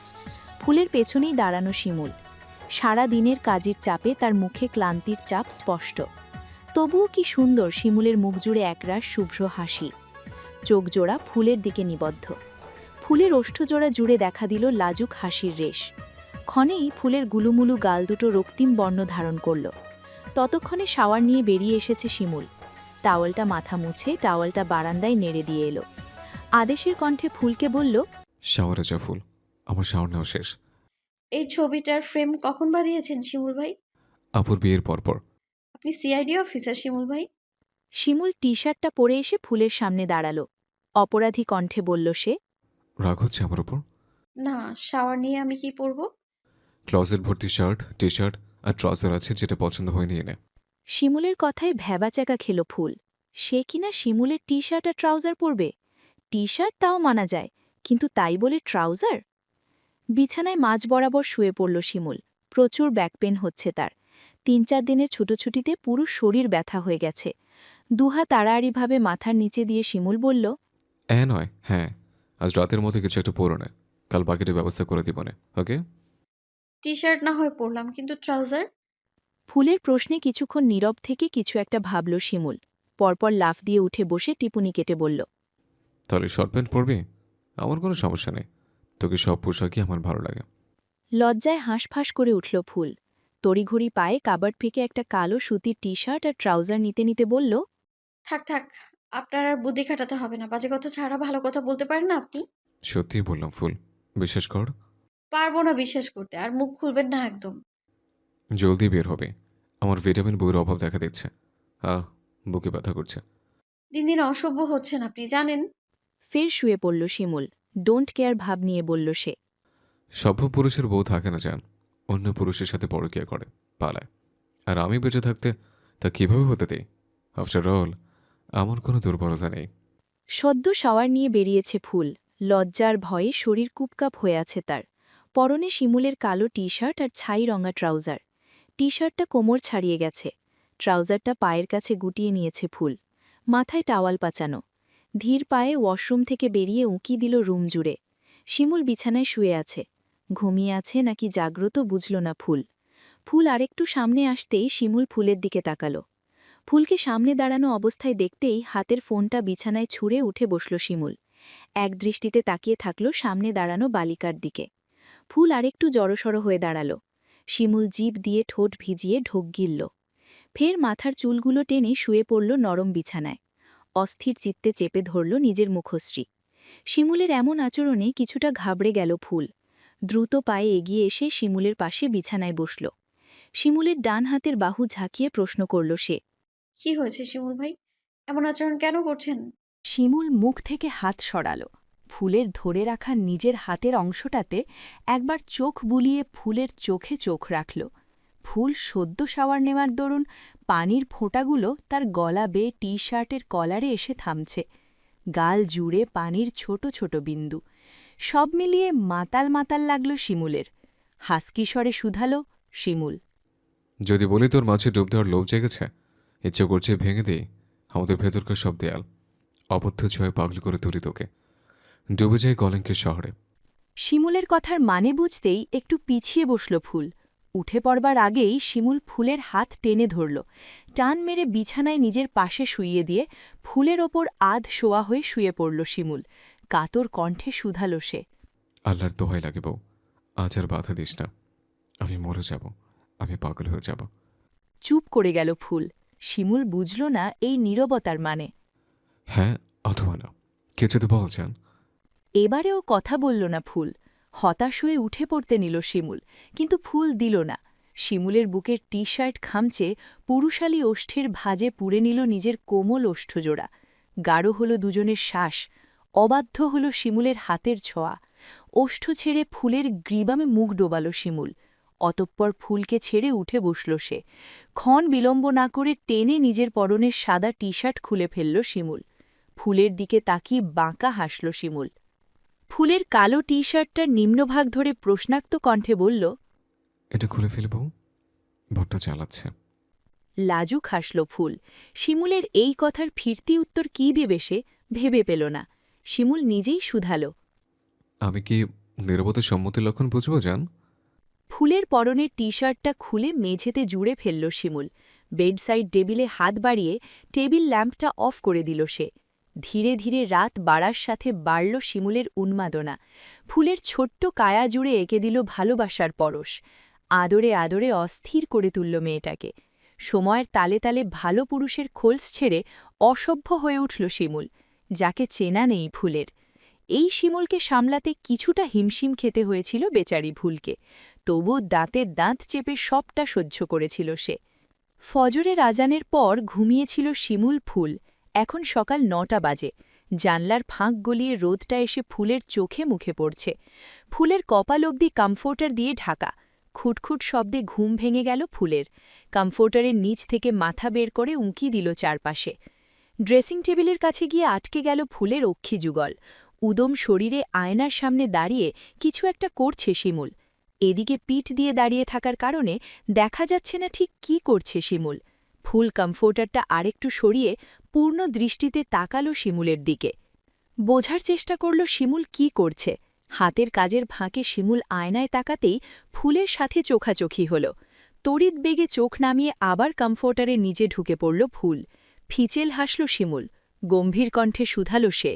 ফুলের পেছনেই দাঁড়ানো শিমুল। সারা দিনের কাজের চাপে তার মুখে ক্লান্তির চাপ স্পষ্ট। তবুও কি সুন্দর শিমুলের মুখ জুড়ে একরাশ শুভ্র হাসি। চোখ জোড়া ফুলের দিকে নিবদ্ধ। ফুলের ওষ্ঠজোড়া জুড়ে দেখা দিল লাজুক হাসির রেশ। ক্ষণেই ফুলের গুলুমুলু গাল দুটো রক্তিম বর্ণ ধারণ করল। ততক্ষণে শাওয়ার নিয়ে বেরিয়ে এসেছে শিমুল। টাওয়ালটা মাথা মুছে টাওয়ালটা বারান্দায় নেড়ে দিয়ে এলো। আদেশের কণ্ঠে ফুলকে বলল, শাওয়ারে যা ফুল, আমার শাওয়ার নেওয়া শেষ। এই ছবিটার ফ্রেম কখন বাঁধিয়েছেন শিমুল ভাই? আপুর বিয়ের পরপর। আপনি সিআইডি অফিসার শিমুল ভাই? শিমুল টি শার্টটা পরে এসে ফুলের সামনে দাঁড়ালো। অপরাধী কণ্ঠে বলল সে, রাগ হচ্ছে আমার উপর? না, শাওয়ার নিয়ে আমি কি পরবো? ক্লজেট ভর্তি শার্ট, টি শার্ট আর ট্রাউজার আছে, যেটা পছন্দ হয়নি এনে। শিমুলের কথায় ভ্যাবাচ্যাকা খেল ফুল। সে কিনা শিমুলের টি শার্ট আর ট্রাউজার পরবে? টি শার্ট তাও মানা যায়, কিন্তু তাই বলে ট্রাউজার? বিছানায় মাঝ বরাবর শুয়ে পড়ল শিমুল। প্রচুর ব্যাকপেন হচ্ছে তার। ৩-৪ দিনের ছুটোছুটিতে পুরো শরীর ব্যথা হয়ে গেছে। দুহা তাড়াতাড়িভাবে মাথার নিচে দিয়ে শিমুল বলল, নয়, হ্যাঁ, আজ রাতের মধ্যে কিছু একটা পরো না, কাল বাকিটা ব্যবস্থা করে দিব না, ওকে? টি শার্ট না হয় পরলাম, কিন্তু ট্রাউজার? ফুলের প্রশ্নে কিছুক্ষণ নীরব থেকে কিছু একটা ভাবল শিমুল। পরপর লাফ দিয়ে উঠে বসে টিপুনি কেটে বলল, তাহলে শর্ট প্যান্ট পরবি? আমার কোনো সমস্যা নেই, তোকে সব পোশাকই আমার ভালো লাগে। লজ্জায় হাঁসফাঁস করে উঠল ফুল। তড়িঘড়ি পায়ে কাবার্ড থেকে একটা কালো সুতির টি শার্ট আর ট্রাউজার নিতে নিতে বলল, থাক থাক, আপনার আর বুদ্ধি খাটাতে হবে না। বাজে কথা ছাড়া ভালো কথা বলতে পারেন না আপনি? সত্যিই বললাম ফুল, বিশ্বাস কর। পারবো না বিশ্বাস করতে, আর মুখ খুলবেন না একদম। জলদি বের হবে, আমার ভিটামিন বইয়ের অভাব দেখা দিচ্ছে। বুকে ব্যথা করছে। দিন দিন অসভ্য হচ্ছেন আপনি, জানেন? ফের শুয়ে পড়ল শিমুল। ডোন্ট কেয়ার ভাব নিয়ে বলল সে, সভ্য পুরুষের বউ থাকে না জান, অন্য পুরুষের সাথে পরকীয়া করে, পালায়। আর আমি বেঁচে থাকতে তা কিভাবে হতে দেই? আফটার অল, আমার কোনো দুর্বলতা নেই। সদ্য শাওয়ার নিয়ে বেরিয়েছে ফুল। লজ্জার ভয়ে শরীর কুপকাপ হয়ে আছে তার। পরনে শিমুলের কালো টি শার্ট আর ছাই রঙা ট্রাউজার। টি শার্টটা কোমর ছাড়িয়ে গেছে, ট্রাউজারটা পায়ের কাছে গুটিয়ে নিয়েছে ফুল। মাথায় টাওয়াল পাচানো। ধীর পায়ে ওয়াশরুম থেকে বেরিয়ে উঁকি দিল রুম জুড়ে। শিমুল বিছানায় শুয়ে আছে। ঘুমিয়ে আছে নাকি জাগ্রত বুঝল না ফুল। ফুল আরেকটু সামনে আসতেই শিমুল ফুলের দিকে তাকালো। ফুলকে সামনে দাঁড়ানো অবস্থায় দেখতেই হাতের ফোনটা বিছানায় ছুঁড়ে উঠে বসল শিমুল। এক দৃষ্টিতে তাকিয়ে থাকল সামনে দাঁড়ানো বালিকার দিকে। ফুল আরেকটু জড়সড় হয়ে দাঁড়াল। শিমুল জিভ দিয়ে ঠোঁট ভিজিয়ে ঢোক গিলল। ফের মাথার চুলগুলো টেনে শুয়ে পড়ল নরম বিছানায়। অস্থির চিত্তে চেপে ধরল নিজের মুখশ্রী। শিমুলের এমন আচরণে কিছুটা ঘাবড়ে গেল ফুল। দ্রুত পায়ে এগিয়ে এসে শিমুলের পাশে বিছানায় বসল। শিমুলের ডান হাতের বাহু ঝাঁকিয়ে প্রশ্ন করল সে, কি হয়েছে শিমুল ভাই? এমন আচরণ কেন করছেন? শিমুল মুখ থেকে হাত সরাল। ফুলের ধরে রাখা নিজের হাতের অংশটাতে একবার চোখ বুলিয়ে ফুলের চোখে চোখ রাখল। ফুল সদ্য শাওয়ার নেওয়ার দরুন পানির ফোঁটাগুলো তার গলা বেয়ে টি শার্টের কলারে এসে থামছে। গাল জুড়ে পানির ছোট ছোট বিন্দু। সব মিলিয়ে মাতাল মাতাল লাগল শিমুলের। হাসকিস্বরে শুধালো শিমুল, যদি বলি তোর মাঝে ডুব দেওয়ার লোভ জেগেছে, ইচ্ছে করছে ভেঙে দিই আমাদের ভেতরকার সব দেয়াল, অবদ্ধ ছয়ে পাগল করে তুলি তোকে, ডুবে যায় কলঙ্কের শহরে। শিমুলের কথার মানে বুঝতেই একটু পিছিয়ে বসল ফুল। উঠে পড়বার আগেই শিমুল ফুলের হাত টেনে ধরল। টান মেরে বিছানায় নিজের পাশে শুইয়ে দিয়ে ফুলের ওপর আধ শোয়া হয়ে শুয়ে পড়ল শিমুল। কাতর কণ্ঠে শুধাল সে, আল্লাহর দোহাই লাগে বউ, আজ আর বাধা দিস না, আমি মরে যাব, আমি পাগল হয়ে যাব। চুপ করে গেল ফুল। শিমুল বুঝল না এই নীরবতার মানে। হ্যাঁ অথবা না, কিছু তো বল যান। এবারেও কথা বলল না ফুল। হতাশ হয়ে উঠে পড়তে নিল শিমুল, কিন্তু ফুল দিল না। শিমুলের বুকের টি শার্ট খামচে পুরুষালী ওষ্ঠের ভাজে পুড়ে নিল নিজের কোমল ওষ্ঠজোড়া। গাঢ় হল দুজনের শ্বাস। অবাধ্য হল শিমুলের হাতের ছোঁয়া। ওষ্ঠ ছেড়ে ফুলের গ্রীবামে মুখ ডোবাল শিমুল। অতঃপর ফুলকে ছেড়ে উঠে বসল সে। ক্ষণ বিলম্ব না করে টেনে নিজের পরনের সাদা টি শার্ট খুলে ফেলল শিমুল। ফুলের দিকে তাকিয়ে বাঁকা হাসল শিমুল। ফুলের কালো টি শার্টটার নিম্নভাগ ধরে প্রশ্নাক্ত কণ্ঠে বলল, এটা খুলে ফেলব, ভট্টা চালাচ্ছে। লাজুক হাসল ফুল। শিমুলের এই কথার ফিরতি উত্তর কী ভেবে সে ভেবে পেল না। শিমুল নিজেই শুধাল, আমি কি নীরবতার সম্মতির লক্ষণ বুঝবো জান? ফুলের পরনের টি শার্টটা খুলে মেঝেতে জুড়ে ফেলল শিমুল। বেডসাইড টেবিলে হাত বাড়িয়ে টেবিল ল্যাম্পটা অফ করে দিল সে। ধীরে ধীরে রাত বাড়ার সাথে বাড়ল শিমুলের উন্মাদনা। ফুলের ছোট্ট কায়া জুড়ে এঁকে দিল ভালোবাসার পরশ। আদরে আদরে অস্থির করে তুলল মেয়েটাকে। সময়ের তালে তালে ভালো পুরুষের খোলস ছেড়ে অসভ্য হয়ে উঠল শিমুল, যাকে চেনা নেই ফুলের। এই শিমুলকে সামলাতে কিছুটা হিমশিম খেতে হয়েছিল বেচারি ভুলকে, তবু দাঁতে দাঁত চেপে সবটা সহ্য করেছিল সে। ফজরের আজানের পর ঘুমিয়েছিল শিমুল ফুল। এখন সকাল ৯টা বাজে। জানলার ফাঁক গলিয়ে রোদটা এসে ফুলের চোখে মুখে পড়ছে। ফুলের কপাল অবধি কমফোর্টার দিয়ে ঢাকা। খুটখুট শব্দে ঘুম ভেঙে গেল ফুলের। কমফোর্টারের নিচ থেকে মাথা বের করে উঁকি দিল চারপাশে। ড্রেসিং টেবিলের কাছে গিয়ে আটকে গেল ফুলের অক্ষি যুগল। উদম শরীরে আয়নার সামনে দাঁড়িয়ে কিছু একটা করছে শিমুল। এদিকে পিঠ দিয়ে দাঁড়িয়ে থাকার কারণে দেখা যাচ্ছে না ঠিক কি করছে শিমুল। ফুল কমফোর্টারটা আরেকটু সরিয়ে পূর্ণ দৃষ্টিতে তাকালো শিমুলের দিকে। বোঝার চেষ্টা করল শিমুল কি করছে। হাতের কাজের ফাঁকে শিমুল আয়নায় তাকাতেই ফুলের সাথে চোখাচোখি হল। তড়িৎ বেগে চোখ নামিয়ে আবার কমফোর্টারে নিজে ঢুকে পড়ল ফুল। ফিচেল হাসল শিমুল। গম্ভীর কণ্ঠে শুধালো সে।